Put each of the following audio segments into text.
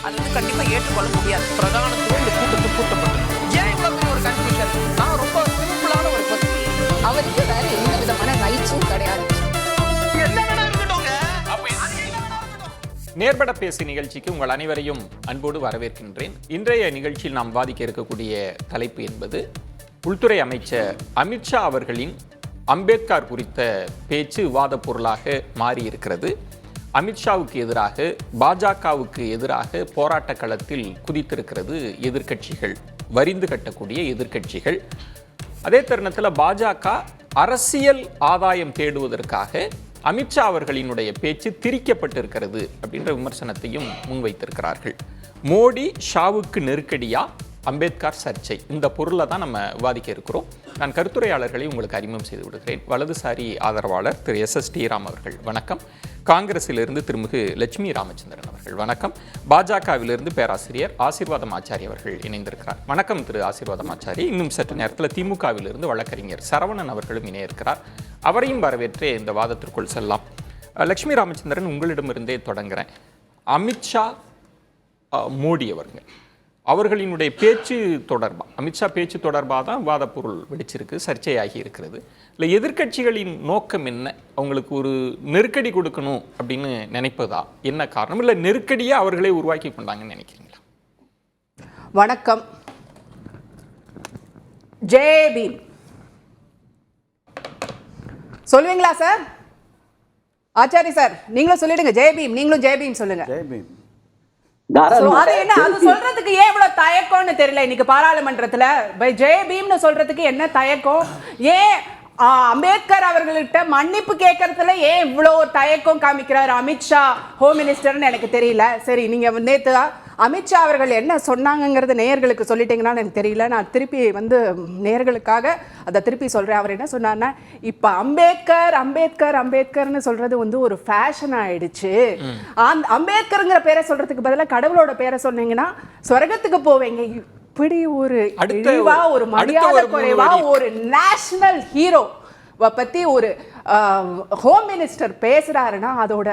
அது வந்து கண்டிப்பா ஏற்றுக்கொள்ள முடியாது. பிரதானத்துவம் இந்த கூட்டத்துக்கு கூட்டப்பட்டது. ஏன் இவ்வளவு பெரிய ஒரு கன்ஃபியூஷன்? நான் ரொம்ப சிம்பிளான ஒரு கொஸ்டின். அவருக்கு வேற எந்த விதமான ரைட்ஸும் கிடையாது. என்ன வேணா இருக்கட்டும்ங்க. நேர்பட பேசி நிகழ்ச்சிக்கு உங்கள் அனைவரையும் அன்போடு வரவேற்கின்றேன். இன்றைய நிகழ்ச்சியில் நாம் வாதிக்க இருக்கக்கூடிய தலைப்பு என்பது உள்துறை அமைச்சர் அமித்ஷா அவர்களின் அம்பேத்கர் குறித்த பேச்சு விவாத பொருளாக மாறியிருக்கிறது. அமித்ஷாவுக்கு எதிராக பாஜகவுக்கு எதிராக போராட்ட களத்தில் குதித்திருக்கிறது எதிர்க்கட்சிகள், வரிந்து கட்டக்கூடிய எதிர்க்கட்சிகள். அதே தருணத்தில் பாஜக அரசியல் ஆதாயம் தேடுவதற்காக அமித்ஷா அவர்களினுடைய பேச்சு திரிக்கப்பட்டிருக்கிறது அப்படின்ற விமர்சனத்தையும் முன்வைத்திருக்கிறார்கள். மோடி ஷாவுக்கு நெருக்கடியா அம்பேத்கர் சர்ச்சை, இந்த பொருளை தான் நம்ம விவாதிக்க இருக்கிறோம். நான் கருத்துரையாளர்களை உங்களுக்கு அறிமுகம் செய்து விடுகிறேன். வலதுசாரி ஆதரவாளர் திரு எஸ் ஸ்ரீராம் அவர்கள் வணக்கம். காங்கிரஸிலிருந்து திருமிகு லட்சுமி ராமச்சந்திரன் அவர்கள் வணக்கம். பாஜகவிலிருந்து பேராசிரியர் ஆசீர்வாதம் ஆச்சாரி அவர்கள் இணைந்திருக்கிறார். வணக்கம் திரு ஆசீர்வாதம் ஆச்சாரி. இன்னும் சற்று நேரத்தில் திமுகவிலிருந்து வழக்கறிஞர் சரவணன் அவர்களும் இணைய இருக்கிறார். அவரையும் வரவேற்றே இந்த வாதத்திற்குள் செல்லலாம். லட்சுமி ராமச்சந்திரன், உங்களிடமிருந்தே தொடங்குறேன். அமித்ஷா மோடி அவர்களினுடைய பேச்சு தொடர்பாக, அமித்ஷா பேச்சு தொடர்பாக தான் விவாத பொருள் வெடிச்சிருக்கு, சர்ச்சையாகி இருக்கிறது. இல்லை, எதிர்க்கட்சிகளின் நோக்கம் என்ன? அவங்களுக்கு ஒரு நெருக்கடி கொடுக்கணும் அப்படின்னு நினைப்பதா? என்ன காரணம்? இல்லை நெருக்கடியை அவர்களே உருவாக்கி கொண்டாங்கன்னு நினைக்கிறீங்களா? வணக்கம். ஜெய் பீம் சொல்லுவீங்களா சார்? ஆச்சாரி சார், நீங்களும் சொல்லிடுங்க ஜெய் பீம். நீங்களும் ஜெய் பீம் சொல்லுங்க. ஜெய் பீம். அது என்ன, அது சொல்றதுக்கு ஏன் இவ்வளவு தயக்கம்னு தெரியல. இன்னைக்கு பாராளுமன்றத்துல ஜெய் பீம்னு சொல்றதுக்கு என்ன தயக்கம்? ஏன் அம்பேத்கர் அவர்கள்ட்ட மன்னிப்பு கேட்கறதுல ஏன் இவ்வளோ தயக்கம் காமிக்கிறார் அமித்ஷா ஹோம் மினிஸ்டர்னு எனக்கு தெரியல. சரி, நீங்க நேற்று அமித்ஷா அவர்கள் என்ன சொன்னாங்கிறது நேயர்களுக்கு சொல்லிட்டீங்கன்னா எனக்கு தெரியல. நான் திருப்பி நேயர்களுக்காக அதை திருப்பி சொல்றேன். அவர் என்ன சொன்னார்னா, இப்ப அம்பேத்கர் அம்பேத்கர் அம்பேத்கர்னு சொல்றது ஒரு ஃபேஷன் ஆயிடுச்சு. அம்பேத்கருங்கிற பேரை சொல்றதுக்கு பதிலாக கடவுளோட பேரை சொன்னீங்கன்னா சொர்க்கத்துக்கு போவீங்க. இப்படி ஒரு இழிவா, ஒரு மரியாதை குறைவா, ஒரு நேஷனல் ஹீரோ பத்தி ஒரு ஹோம் மினிஸ்டர் பேசுறாருன்னா அதோட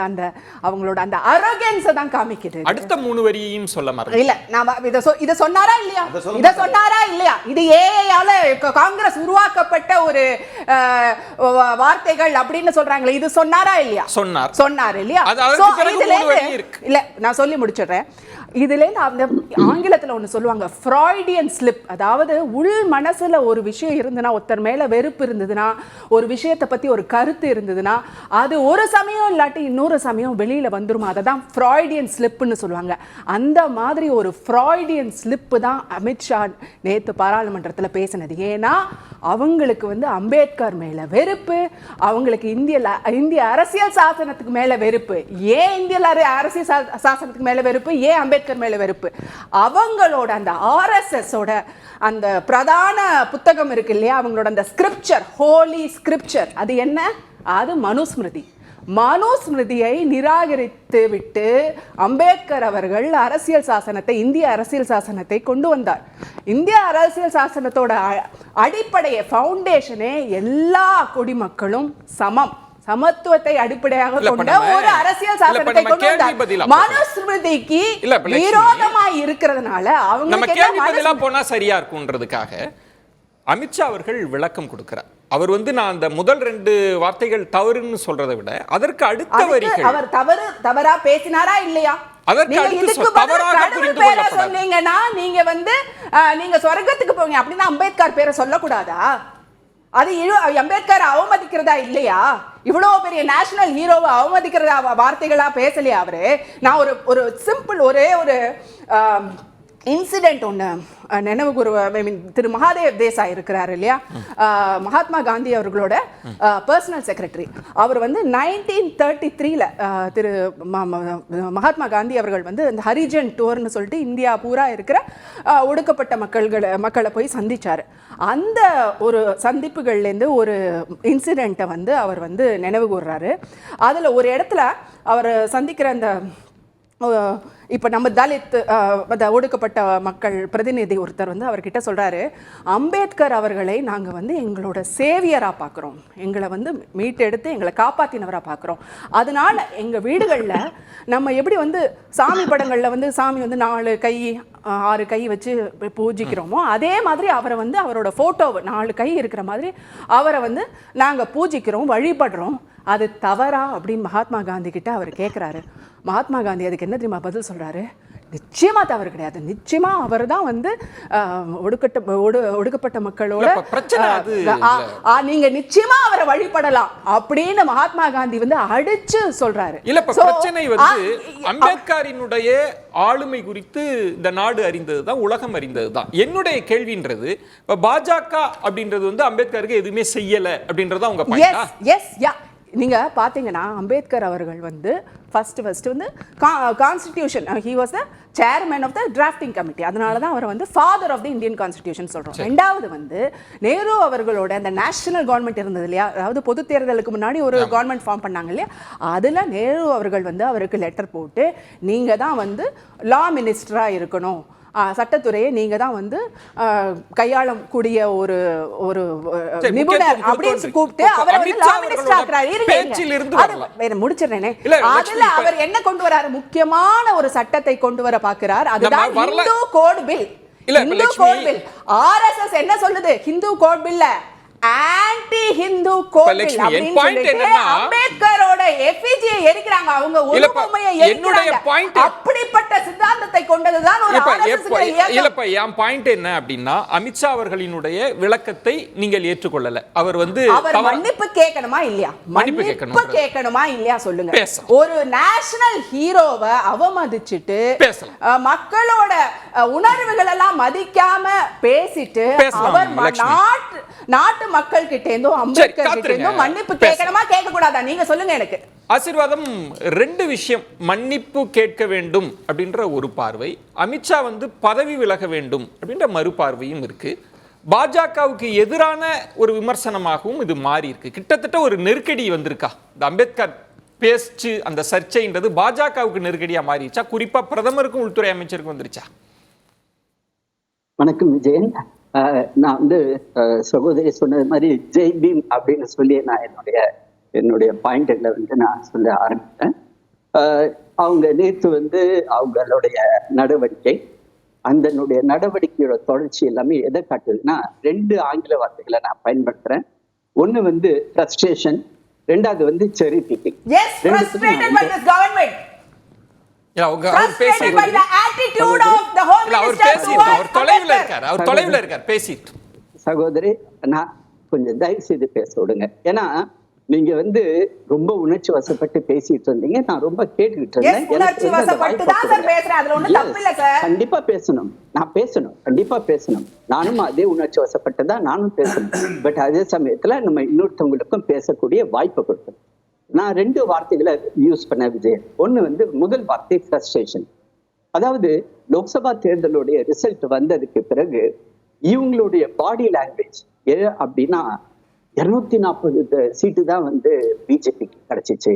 அவங்களோட அந்த அரகன்ஸை தான் காமிக்குது. அடுத்த 3 வரியையும் சொல்ல மாட்டேன். இல்ல, நான் இத சொன்னாரா இல்லையா? இது ஏஐயால காங்கிரஸ் உருவாக்கப்பட்ட ஒரு வார்த்தைகள் அப்படின்னு சொல்றாங்களே, இது சொன்னாரா இல்லையா? சொன்னார் இல்லையா? இல்ல, நான் சொல்லி முடிச்சிடுறேன். இதுல அந்த ஆங்கிலத்துல ஒண்ணு சொல்லுவாங்க, ஃப்ராய்டியன் ஸ்லிப். அதாவது உள் மனசுல ஒரு விஷயம் இருந்ததுன்னா, ஒருத்தர் மேல வெறுப்பு இருந்ததுன்னா, ஒரு விஷயத்தை பத்தி ஒரு கருத்து இருந்ததுன்னா, அது ஒரு சமயம் இல்லாட்டி இன்னொரு சமயம் வெளியில வந்துருமா. அதை தான் ஃப்ராய்டியன் ஸ்லிப்னு சொல்லுவாங்க. அந்த மாதிரி ஒரு ஃப்ராய்டியன் ஸ்லிப் தான் அமித்ஷா நேத்து பாராளுமன்றத்துல பேசினது. ஏன்னா அவங்களுக்கு அம்பேத்கர் மேல வெறுப்பு, அவங்களுக்கு இந்திய அரசியல் சாசனத்துக்கு மேல வெறுப்பு. ஏன் இந்திய அரசியல் சாசனத்துக்கு மேல வெறுப்பு? ஏன் அம்பேத்கர் மேல வெறுப்பு? அவங்களோட அந்த RSS ஓட அந்த பிரதான புத்தகம் இருக்கு இல்லையா, அவங்களோட அந்த ஸ்கிரிப்சர், ஹோலி ஸ்கிரிப்சர், அது என்ன? அது மனுஸ்மிருதி. மனுஸ்மிருதியை நிராகரித்து விட்டு அம்பேத்கர் அவர்கள் அரசியல் சாசனத்தை, இந்திய அரசியல் சாசனத்தை கொண்டு வந்தார். இந்திய அரசியல் சாசனத்தோட அடிப்படையை, ஃபவுண்டேஷனே எல்லா குடிமக்களும் சமத்துவத்தை அடிப்படையாக கொண்ட ஒரு அரசியல் சாசனத்தை கொண்டு வந்தார். மனுஸ்மிருதிக்கு விரோதமாய் இருக்கிறதுனால அவங்க போனா சரியா இருக்கும்ன்றதுக்காக அமித்ஷா அவர்கள் விளக்கம் கொடுக்கிறார். அவர் நான் அந்த முதல் 2 வார்த்தைகள் தவறுன்னு சொல்றதை விட அதற்கு அடுத்த வரிகள் அவர் தவறா பேசினாரா இல்லையா? சொன்னீங்கன்னா நீங்க சொர்க்கத்துக்கு போங்க அப்படின்னா அம்பேத்கர் பேரை சொல்லக்கூடாதா? அது அம்பேத்கர் அவமதிக்கிறதா இல்லையா? இவ்வளவு பெரிய நேஷனல் ஹீரோவை அவமதிக்கிறதா வார்த்தைகளா பேசலையா அவரு? நான் ஒரு சிம்பிள் ஒரே ஒரு இன்சிடென்ட் ஒன்று நினைவு திரு மகாதேவ் தேசாய் இருக்கிறார் இல்லையா, மகாத்மா காந்தி அவர்களோட பர்சனல் செக்ரட்டரி. அவர் 1933 திரு மகாத்மா காந்தி அவர்கள் இந்த ஹரிஜன் டூர்னு சொல்லிட்டு இந்தியா பூரா இருக்கிற ஒடுக்கப்பட்ட மக்களை போய் சந்திச்சார். அந்த ஒரு சந்திப்புகள்லேருந்து ஒரு இன்சிடெண்ட்டை அவர் நினைவு கூர்றாரு. அதில் ஒரு இடத்துல அவர் சந்திக்கிற அந்த இப்போ நம்ம தலித் ஒடுக்கப்பட்ட மக்கள் பிரதிநிதி ஒருத்தர் வந்து அவர்கிட்ட சொல்கிறாரு, அம்பேத்கர் அவர்களை நாங்கள் வந்து எங்களோட சேவியராக பார்க்குறோம், எங்களை வந்து மீட்டெடுத்து எங்களை காப்பாற்றினவராக பார்க்குறோம். அதனால் எங்கள் வீடுகளில் நம்ம எப்படி வந்து சாமி படங்களில் வந்து சாமி வந்து 4 கை 6 கை வச்சு பூஜிக்கிறோமோ, அதே மாதிரி அவரை வந்து அவரோட ஃபோட்டோவை 4 கை இருக்கிற மாதிரி அவரை வந்து நாங்கள் பூஜிக்கிறோம், வழிபடுறோம். அது தவறா அப்படின்னு மகாத்மா காந்தி கிட்ட அவர் கேட்குறாரு. மகாத்மா காந்தி அதுக்கு என்ன தெரியுமா பதில் சொல்றாரு? நிச்சயமா தவறு கிடையாது, நிச்சயமா அவர் தான் வந்து ஒடுக்கப்பட்ட மக்களோட நீங்க நிச்சயமா அவரை வழிபடலாம் அப்படின்னு மகாத்மா காந்தி வந்து அடிச்சு சொல்றாரு. இல்ல பிரச்சனை வந்து அம்பேத்கரினுடைய ஆளுமை குறித்து இந்த நாடு அறிந்ததுதான், உலகம் அறிந்ததுதான். என்னுடைய கேள்வின்றது இப்ப பாஜக அப்படின்றது வந்து அம்பேத்கருக்கு எதுவுமே செய்யல அப்படின்றத உங்க பாயிண்டா? எஸ் யா, நீங்க பாத்தீங்கன்னா அம்பேத்கர் அவர்கள் வந்து ஃபர்ஸ்ட் வந்து constitution, he was the chairman of the drafting committee, அதனால தான் அவரை வந்து father of the Indian constitution சொல்றோம். ரெண்டாவது வந்து நேரு அவர்களோட அந்த நேஷனல் கவர்மெண்ட் இருந்தது இல்லையா, அதாவது பொது தேர்தலுக்கு முன்னாடி ஒரு கவர்மெண்ட் ஃபார்ம் பண்ணாங்க இல்லையா, அதில் நேரு அவர்கள் வந்து அவருக்கு லெட்டர் போட்டு நீங்க தான் வந்து லா மினிஸ்டரா இருக்கணும், சட்டத்துறையை நீங்க தான் வந்து கையாளக்கூடிய ஒரு ஒரு நிபுணர் அப்படின்னு கூப்பிட்டு அவரை வந்து லா மினிஸ்டர் ஆக்குறாரு. முடிச்சிடுறேனே, அதுல அவர் என்ன கொண்டு வராரு, முக்கியமான ஒரு சட்டத்தை கொண்டு வர பாக்குறார், அதுதான் Hindu code bill. Hindu code bill RSS என்ன சொல்லுது, ஹிந்து கோட் பில்ல ஆன்டி ஹிந்து கோட் பில் அப்படின்னு சொல்லிட்டு அம்பேத்கரோட எஃபிஜியை எரிக்கிறாங்க, அவங்க உரிமையை எரிக்கிறாங்க. அப்படிப்பட்ட சித்தாந்தத்தை கொண்டதுதான் ஒரு ஆர்எஸ்எஸ் இயக்கம். இல்லப்பா, என் பாயிண்ட் என்ன அப்படின்னா, அமித்ஷா அவர்களினுடைய விளக்கத்தை நீங்கள் ஏற்றுக்கொள்ளல. அவர் வந்து அவர் மன்னிப்பு கேட்கணுமா இல்லையா, மன்னிப்பு கேட்கணுமா இல்லையா சொல்லுங்க. ஒரு நேஷனல் ஹீரோவை அவமதிச்சிட்டு மக்களோட உணர்வுகள் எல்லாம் மதிக்காம பேசிட்டு அவர் நாட்டு மக்கள் கிட்ட இருந்தும் அம்பேத்கர் கிட்ட இருந்தும் மன்னிப்பு கேட்கணுமா கேட்க கூடாதா, நீங்க சொல்லுங்க எனக்கு. ஆசீர்வாதம், 2 விஷயம். மன்னிப்பு கேட்க வேண்டும் அப்படின்ற ஒரு பார்வை, அமித்ஷா வந்து பதவி விலக வேண்டும் அப்படின்ற மறுபார்வையும் இருக்கு. பாஜகவுக்கு எதிரான ஒரு விமர்சனமாகவும் இது மாறி இருக்கு. கிட்டத்தட்ட ஒரு நெருக்கடி வந்திருக்கா இந்த அம்பேத்கர் பேச்சு, அந்த சர்ச்சைன்றது பாஜகவுக்கு நெருக்கடியா மாறிடுச்சா? குறிப்பா பிரதமருக்கும் உள்துறை அமைச்சருக்கும் வந்துருச்சா? வணக்கம் விஜயன். நான் வந்து சகோதரி சொன்னது மாதிரி ஜெய் பீம் அப்படின்னு சொல்லி நான் என்னுடைய பாயிண்ட்ல வந்து நான் சொல்ல ஆரம்பித்தேன். அவங்க நேற்று வந்து அவங்களுடைய நடவடிக்கை, அந்த நடவடிக்கையோட தொடர்ச்சி எல்லாமே எதை காட்டுதுன்னா, 2 ஆங்கில வார்த்தைகளை நான் பயன்படுத்துறேன். ஒண்ணு வந்து ஃப்ரஸ்ட்ரேஷன், ரெண்டாவது வந்து செரி பிக்கிங். சகோதரி, நான் கொஞ்சம் தயவு செய்து பேச விடுங்க. ஏன்னா நீங்க வந்து ரொம்ப உணர்ச்சி வசப்பட்டு பேசிட்டு இருந்தீங்க, நான் ரொம்ப கேட்டுக்கிட்டு இருந்தேன். கண்டிப்பா பேசணும், நான் பேசணும், கண்டிப்பா பேசணும். நானும் அதே உணர்ச்சி வசப்பட்டுதான் நானும் பேசணும். பட் அதே சமயத்துல நம்ம இன்னொருத்தவங்களுக்கும் பேசக்கூடிய வாய்ப்பு கொடுக்கணும். நான் 2 வார்த்தைகளை யூஸ் பண்ண விஜய். ஒண்ணு வந்து முதல் வார்த்தை ஃப்ரஸ்ட்ரேஷன். அதாவது லோக்சபா தேர்தலுடைய ரிசல்ட் வந்ததுக்கு பிறகு இவங்களுடைய பாடி லாங்குவேஜ் அப்படின்னா 240 சீட்டு தான் வந்து பிஜேபிக்கு கிடைச்சிச்சு.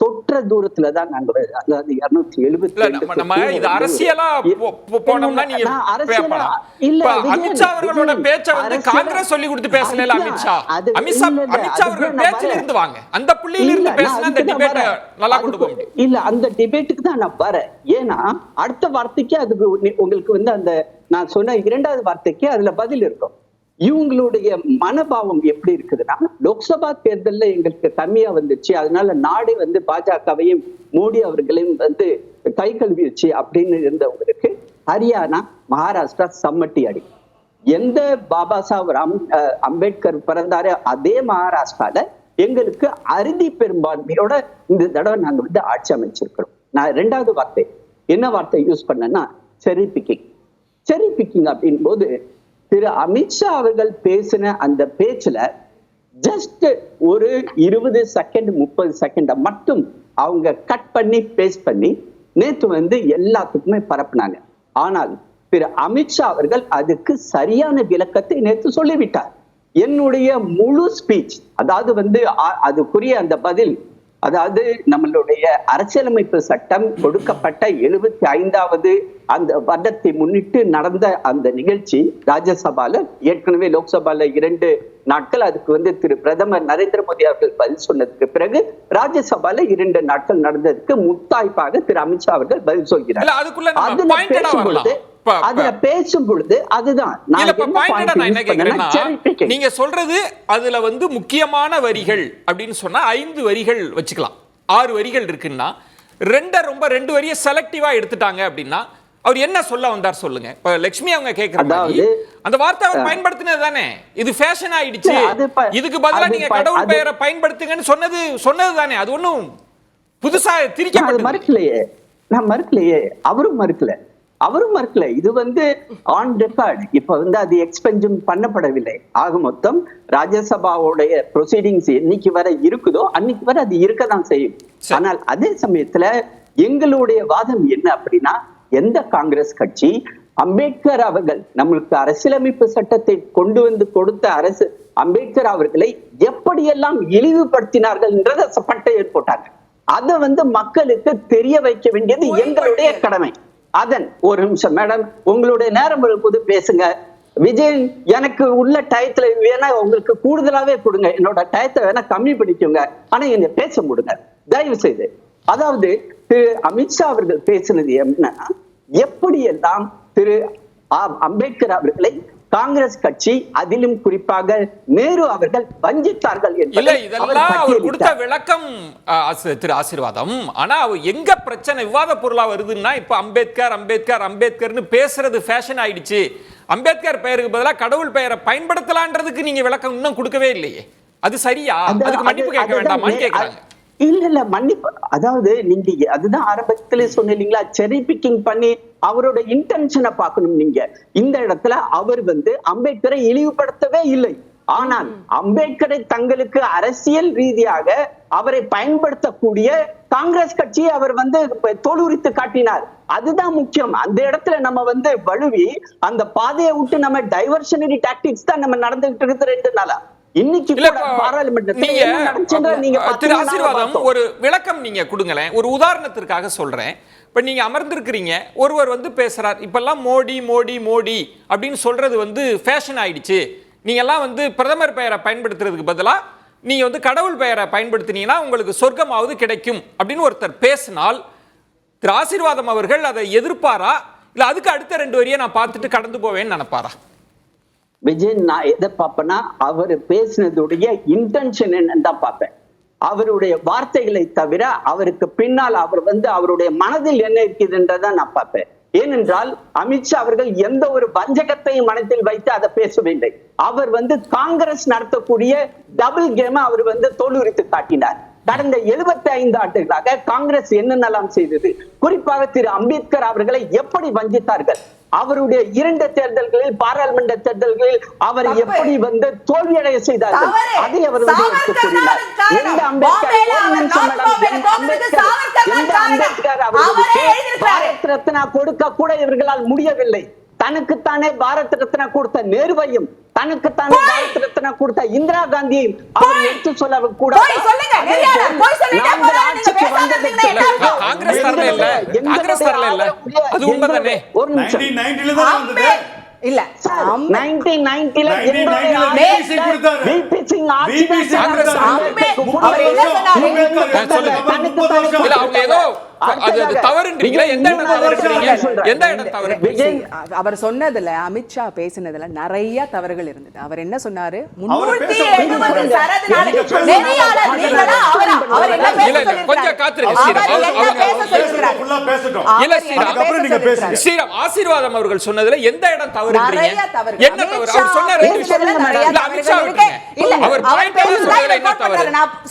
தொற்ற தூரத்துல தான் நாங்க, அதாவது 270 அரசியலா போனோம்னா நீங்க அமித்ஷா அவர்களோட பேச்சை வந்து காங்கிரஸ் சொல்லி கொடுத்து பேசல. அமித்ஷா அவர்கள் பேச்சில இருந்து வாங்க, அந்த புள்ளியில இருந்து பேசினா அந்த டிபேட் நல்லா கொண்டு போக முடியும். இல்ல, அந்த டிபேட்டுக்கு தான் நான் வரேன். ஏன்னா அடுத்த வார்த்தைக்கு அதுக்கு உங்களுக்கு வந்து அந்த நான் சொன்ன 2வது வார்த்தைக்கு அதுல பதில் இருக்கும். இவங்களுடைய மனபாவம் எப்படி இருக்குதுன்னா, லோக்சபா தேர்தலில் எங்களுக்கு கம்மியா வந்துச்சு, அதனால நாடு வந்து பாஜகவையும் மோடி அவர்களையும் வந்து கை கழுவிடுச்சு அப்படின்னு இருந்தவங்களுக்கு ஹரியானா, மகாராஷ்டிரா சம்மட்டி அடி. எந்த பாபா சாஹிப் அம்பேத்கர் பிறந்தாரு அதே மகாராஷ்டிரால எங்களுக்கு அறுதி பெரும்பான்மையோட இந்த தடவை நாங்க வந்து ஆட்சி அமைச்சிருக்கிறோம். நான் 2வது வார்த்தை என்ன வார்த்தை யூஸ் பண்ணேன்னா செரி பிக்கிங். செரி பிக்கிங் அப்படின் போது திரு அமித்ஷா அவர்கள் பேசின அந்த பேச்சுல ஜஸ்ட் ஒரு 20 செகண்ட் 30 செகண்ட மட்டும் அவங்க கட் பண்ணி பேஸ்ட் பண்ணி நேற்று வந்து எல்லாத்துக்குமே பரப்புனாங்க. ஆனால் திரு அமித்ஷா அவர்கள் அதுக்கு சரியான விளக்கத்தை நேற்று சொல்லிவிட்டார். என்னுடைய முழு ஸ்பீச், அதாவது வந்து அதுக்குரிய அந்த பதில் அதாவது நம்மளுடைய அரசியலமைப்பு சட்டம் கொடுக்கப்பட்ட 75வது அந்த வருடத்தை முன்னிட்டு நடந்த அந்த நிகழ்ச்சி ராஜ்யசபால, ஏற்கனவே லோக்சபால 2 நாட்கள் அதுக்கு திரு பிரதமர் நரேந்திர மோடி அவர்கள் பதில் சொன்னதுக்கு பிறகு ராஜ்யசபால 2 நாட்கள் நடந்ததுக்கு முத்தாய்ப்பாக திரு அமித்ஷா அவர்கள் பதில் சொல்கிறார். அதுல பேசும் பொழுது அதுதான் நீங்க சொல்றது. அதுல முக்கியமான வரிகள் அப்படின்னு சொன்னா 5 வரிகள் வச்சுக்கலாம், 6 வரிகள் இருக்குன்னா 2 வரியை செலக்டிவா எடுத்துட்டாங்க அப்படின்னா அவர் என்ன சொல்ல வந்தார் சொல்லுங்க. லட்சுமி அவங்க கேக்குறாங்க, அந்த வார்த்தை அவர் பயன்படுத்தினது தானே, இது ஃபேஷன் ஆயிடுச்சு, இதுக்கு பதிலா நீங்க கடவுள் பெயரை பயன்படுத்துங்கன்னு சொன்னது தானே. அது ஒண்ணும் புதுசா திரிக்கப்பட்டது மறுக்கலையே, நான் மறுக்கலையே, அவரும் மறுக்கல. இது ஆன் ரெக்கார்ட். இப்ப அது எக்ஸ்பென்ஷன் பண்ணப்படவில்லை. ஆக மொத்தம் ராஜ்யசபாவுடைய ப்ரொசீடிங்ஸ் என்னைக்கு வரை இருக்குதோ அன்னைக்கு வரை அது இருக்கதான் செய்யும். ஆனால் அதே சமயத்துல எங்களுடைய வாதம் என்ன அப்படின்னா, எந்த காங்கிரஸ் கட்சி அம்பேத்கர் அவர்கள் நம்மளுக்கு அரசியலமைப்பு சட்டத்தை கொண்டு கொடுத்த அரசு அம்பேத்கர் அவர்களை எப்படியெல்லாம் இழிவுபடுத்தினார்கள் என்றதை பட்டையர் போட்டாங்க. அதை மக்களுக்கு தெரிய வைக்க வேண்டியது எங்களுடைய கடமை. அதன் ஒரு நிமிஷம் மேடம், உங்களுடைய நேரம் போது பேசுங்க. விஜய், எனக்கு உள்ள டயத்துல வேணா உங்களுக்கு கூடுதலாவே கொடுங்க, என்னோட டயத்தை வேணா கம்மி பண்ணிக்கோங்க, ஆனா என்ன பேச முடியுங்க தயவு செய்து. அதாவது திரு அமித்ஷா அவர்கள் பேசினது என்னன்னா, எப்படியெல்லாம் திரு அம்பேத்கர் அவர்களை காங்கிரஸ் கட்சி, அதிலும் குறிப்பாக நேரு அவர்கள் வஞ்சித்தார்கள் என்பதை அவர் கொடுத்த விளக்கம் திரு ஆசீர்வாதம். ஆனா எங்க பிரச்சனை விவாத பொருளா வருதுன்னா, இப்ப அம்பேத்கர்னு பேசுறது ஃபேஷன் ஆயிடுச்சு, அம்பேத்கர் பெயருக்கு பதிலாக கடவுள் பெயரை பயன்படுத்தலான்றதுக்கு நீங்க விளக்கம் இன்னும் கொடுக்கவே இல்லையே. அது சரியா? அதுக்கு மன்னிப்பு கேட்க வேண்டாமான்னு கேட்கறாங்க. இல்ல மன்னிப்பு, அதாவது நீங்க அதுதான் ஆரம்பத்திலே சொன்னீங்களா, செரி பிக்கிங் பண்ணி அவரோட இன்டென்ஷனை பார்க்கணும். நீங்க இந்த இடத்துல அவர் அம்பேத்கரை இழிவுபடுத்தவே இல்லை, ஆனால் அம்பேத்கரை தங்களுக்கு அரசியல் ரீதியாக அவரை பயன்படுத்தக்கூடிய காங்கிரஸ் கட்சியை அவர் தோலுரித்து காட்டினார். அதுதான் முக்கியம். அந்த இடத்துல நம்ம வலுவி அந்த பாதையை விட்டு நம்ம டைவர்ஷனரி டாக்டிக்ஸ் தான் நம்ம நடந்துகிட்டு இருக்கிறது 2 நாளா. ஒரு விளக்கம் நீங்க கொடுங்களேன். ஒரு உதாரணத்திற்காக சொல்றேன். இப்ப நீங்க அமர்ந்திருக்கிறீங்க, ஒருவர் பேசுறார், இப்பெல்லாம் மோடி மோடி மோடி அப்படின்னு சொல்றது ஃபேஷன் ஆயிடுச்சு, நீங்க எல்லாம் பிரதமர் பெயரை பயன்படுத்துறதுக்கு பதிலா நீங்க கடவுள் பெயரை பயன்படுத்தினீங்கன்னா உங்களுக்கு சொர்க்கமாவது கிடைக்கும் அப்படின்னு ஒருத்தர் பேசினால் திரு ஆசீர்வாதம் அவர்கள் அதை எதிர்ப்பாரா, இல்ல அதுக்கு அடுத்த 2 வரியை நான் பார்த்துட்டு கடந்து போவேன்னு நினைப்பாரா? விஜய், நான் எதை பார்ப்பேன்னா, அவர் பேசினதுடைய இன்டென்ஷன் என்னன்னு தான் பார்ப்பேன். அவருடைய வார்த்தைகளை தவிர அவருக்கு பின்னால் அவர் அவருடைய மனதில் என்ன இருக்குதுன்றதை நான் பார்ப்பேன். ஏனென்றால் அமித்ஷா அவர்கள் எந்த ஒரு வஞ்சகத்தையும் மனத்தில் வைத்து அதை பேசவில்லை. அவர் காங்கிரஸ் நடத்தக்கூடிய டபுள் கேம் அவர் தோலுரித்து காட்டினார். கடந்த 75 ஆண்டுகளாக காங்கிரஸ் என்னென்னலாம் செய்தது, குறிப்பாக திரு அம்பேத்கர் அவர்களை எப்படி வஞ்சித்தார்கள், அவருடைய 2 தேர்தல்களில், பாராளுமன்ற தேர்தல்களில் அவர் எப்படி தோல்வியடைய செய்தார்கள், அதை அவர் கூறினார். எந்த அம்பேத்கர் அவர்களுக்கு பாரத் ரத்னா கொடுக்க கூட இவர்களால் முடியவில்லை. தனக்குத்தானே பாரத் ரத்னா கொடுத்த நேருவையும், தனக்குத்தானே பாரத் ரத்னா கொடுத்த இந்திரா காந்தியையும் அவர் எடுத்து சொல்ல கூட இல்ல 1990ல அவர் சொன்னதுல, அமித்ஷா பேசினதுல நிறைய தவறுகள் இருந்தது. அவர் என்ன சொன்னாரு, ஆசீர்வாதம் அவர்கள் சொன்னதுல எந்த இடம் தவறு, என்ன தவறு அவர் சொன்னார்?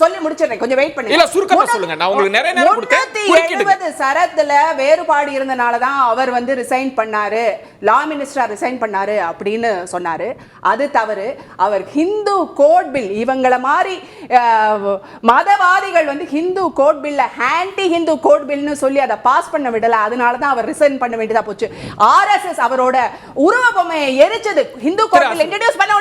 சொல்லி முடிச்சிடுறேன், கொஞ்சம் வெயிட் பண்ணுங்க. இல்ல சுருக்கமா சொல்லுங்க, நான் உங்களுக்கு நிறைய நேரம் கொடுத்தேன். 70 சரத்துல வேறுபாடு இருந்தனாலதான் அவர் ரிசைன் பண்ணாரு, லா மினிஸ்டரா ரிசைன் பண்ணாரு அப்படின்னு சொன்னாரு. அது தவறு. அவர் ஹிந்து கோட் பில், இவங்கள மாதிரி மதவாதிகள் ஹிந்து கோட் பில்ல ஆன்டி ஹிந்து கோட் பில்னு சொல்லி அதை பாஸ் பண்ண விடல, அதனாலதான் அவர் ரிசைன் பண்ண வேண்டியதா போச்சு. ஆர்எஸ்எஸ் அவரோட உருவ பொம்மையை எரிச்சது, ஹிந்து கோட் பில் இன்ட்ரோடியூஸ் பண்ண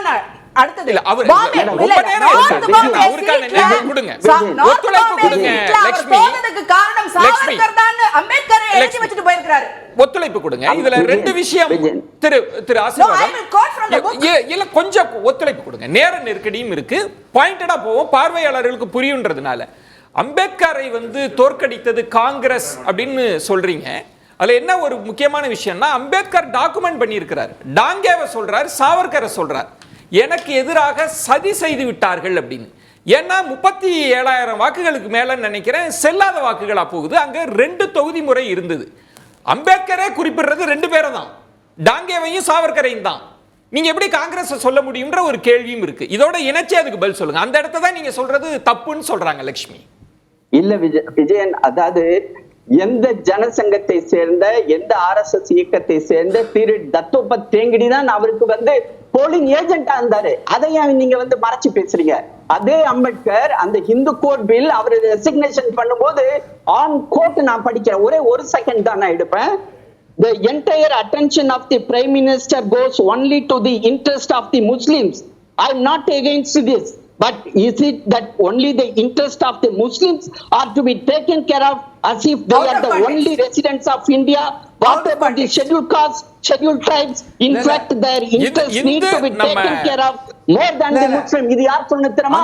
அடுத்தது இல்ல, அவர் பாம்பே, ரொம்ப இல்ல, நேரம் நார்த் இருக்கு. பாம்பே அவருக்கான சீட்ல, நேரம் கொடுங்க. நார்த் ஒத்துழைப்பு பாம்பே கொடுங்க, சீட்ல அவர் லட்சுமி. போனதுக்கு காரணம் லட்சுமி. சாவர்கர் தான் அம்பேத்கரை எழுதி லட்சுமி. வச்சுட்டு போயிருக்காரு. ஒத்துழைப்பு கொடுங்க. இதுல ரெண்டு விஷயம் திரு No, I ஆசீர்வாதம் will quote from the book. இல்ல கொஞ்சம் ஒத்துழைப்பு கொடுங்க. நேர நெருக்கடியும் இருக்கு. பாயிண்டடா போவோம், பார்வையாளர்களுக்கு புரியுன்றதுனால. அம்பேத்கரை தோற்கடித்தது காங்கிரஸ் அப்படின்னு சொல்றீங்க. அதுல என்ன ஒரு முக்கியமான விஷயம்னா, அம்பேத்கர் டாக்குமெண்ட் பண்ணியிருக்கிறார். டாங்கேவை சொல்றார், சாவர்கரை சொல்றார், எனக்கு எதிராக சதி செய்து விட்டார்கள் அப்படின்னு. ஏன்னா 37,000 வாக்குகளுக்கு மேல நினைக்கிறேன் செல்லாத வாக்குகளா போகுது. அங்க 2 தொகுதி முறை இருந்தது. அம்பேத்கரே குறிப்பிடுறது 2 பேரை தான், டாங்கேவையும் சாவர்கரையும் தான். நீங்க எப்படி காங்கிரஸ் சொல்ல முடியும்ன்ற ஒரு கேள்வியும் இருக்கு. இதோட இணைச்சு அதுக்கு பதில் சொல்லுங்க. அந்த இடத்தை தான் நீங்க சொல்றது தப்புன்னு சொல்றாங்க லட்சுமி. இல்ல விஜயன், அதாவது எந்த ஜனசங்கத்தை சேர்ந்த எந்த RSS இயக்கத்தை சேர்ந்த திரு தத்தோபந்த் தேங்கடி தான் அவருக்கு போலிங் ஏஜென்டா இருந்தாரு. அதையும் நீங்க மறைச்சு பேசுறீங்க. அதே அம்பேத்கர் அந்த ஹிந்து கோட் பில் அவர் ரெசிக்னேஷன் பண்ணும்போது ஆன் கோட் நான் படிக்கிறேன், ஒரே ஒரு செகண்ட் தான் நான் எடுப்பேன். The entire attention of the Prime Minister goes only to the interest of the Muslims. I am not against this. But is it that only the interest of the Muslims are to be taken care of as if they are the only residents of India? What about the scheduled castes, scheduled tribes? In fact, their interests need to be taken care of more than the Muslim. இது யார் சொன்னது தெரியுமா?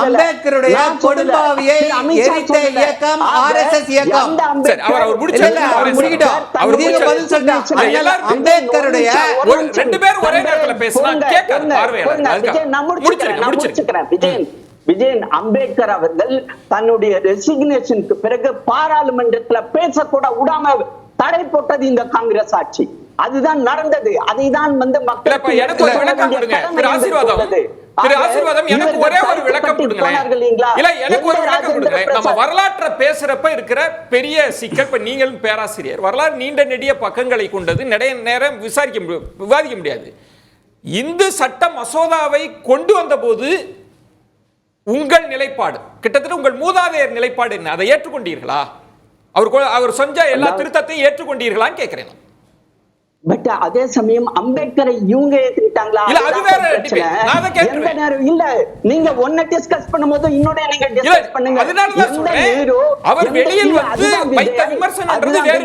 அம்பேத்கருடைய கொடும்பாவியை எரித்த இயக்கம் RSS இயக்கம். அவர் முடிக்கிட்டோம். பதில் சொல்லிட்டாங்க. அம்பேத்கருடைய ரெண்டு பேரும் ஒரே நேரத்துல பேசினா கேட்காது பார்வையாளர். விஜயன், அம்பேத்கர் அவர்கள் தன்னுடைய ரெசிக்னேஷனுக்கு பிறகு பாராளுமன்றத்துல பேசக்கூட விடாம தடை போட்டது இந்த காங்கிரஸ் ஆட்சி. அதுதான் நடந்தது. அதை தான் மக்கள் எனக்கு ஒரு விளக்கம் கொடுங்க. திரு ஆசீர்வாதம் எனக்கு ஒரே ஒரு விளக்கம் கொடுங்க. இல்ல எனக்கு ஒரு விளக்கம் கொடுங்க. நம்ம வரலாற்றை பேசுறப்ப இருக்கிற பெரிய சிக்கல், இப்ப நீங்களும் பேராசிரியர், வரலாறு நீண்ட நெடிய பக்கங்களை கொண்டது, நிறைய நேரம் விவாதிக்க முடியாது. இந்து சட்ட மசோதாவை கொண்டு வந்த போது உங்கள் நிலைப்பாடு, கிட்டத்தட்ட உங்கள் மூதாதையர் நிலைப்பாடு என்ன? அதை ஏற்றுக்கொண்டீர்களா? அவர் செஞ்ச எல்லா திருத்தத்தையும் ஏற்றுக்கொண்டீர்களான்னு கேட்கிறேன். பட் அதே சமயம் அம்பேத்கரை இவங்க ஏத்துக்கிட்டாங்களா? இல்ல அது வேற டிபேட். நான் அத கேக்குறேன். இல்ல நீங்க ஒண்ண டிஸ்கஸ் பண்ணும்போது இன்னொரு நீங்க டிஸ்கஸ் பண்ணுங்க. அதனால தான் சொல்றேன். அவர் வெளியில் வைத்த விமர்சனம்ன்றது வேற.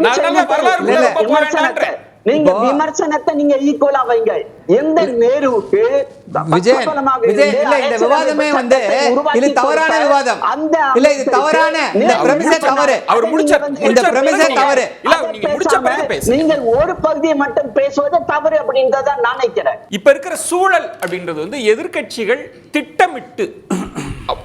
நான் வரலாறு போறேன்றேன். நீங்க விமர்சனத்தை நீங்க ஈக்குவலா வைங்க. எந்த நேருவுக்கு விஜய் இல்ல இந்த விவாதமே இது தவறான விவாதம். இல்ல இது தவறான, இந்த பிரமிஸே தவறு. அவர் முடிச்ச இந்த பிரமிஸே தவறு. இல்ல நீங்க முடிச்ச பிறகு பேசுங்க. நீங்க ஒரு பகுதியை மட்டும் பேசுவது தவறு அப்படின்றத நான் நினைக்கிறேன். இப்ப இருக்கிற சூழல் அப்படின்றது எதிர்க்கட்சிகள் திட்டமிட்டு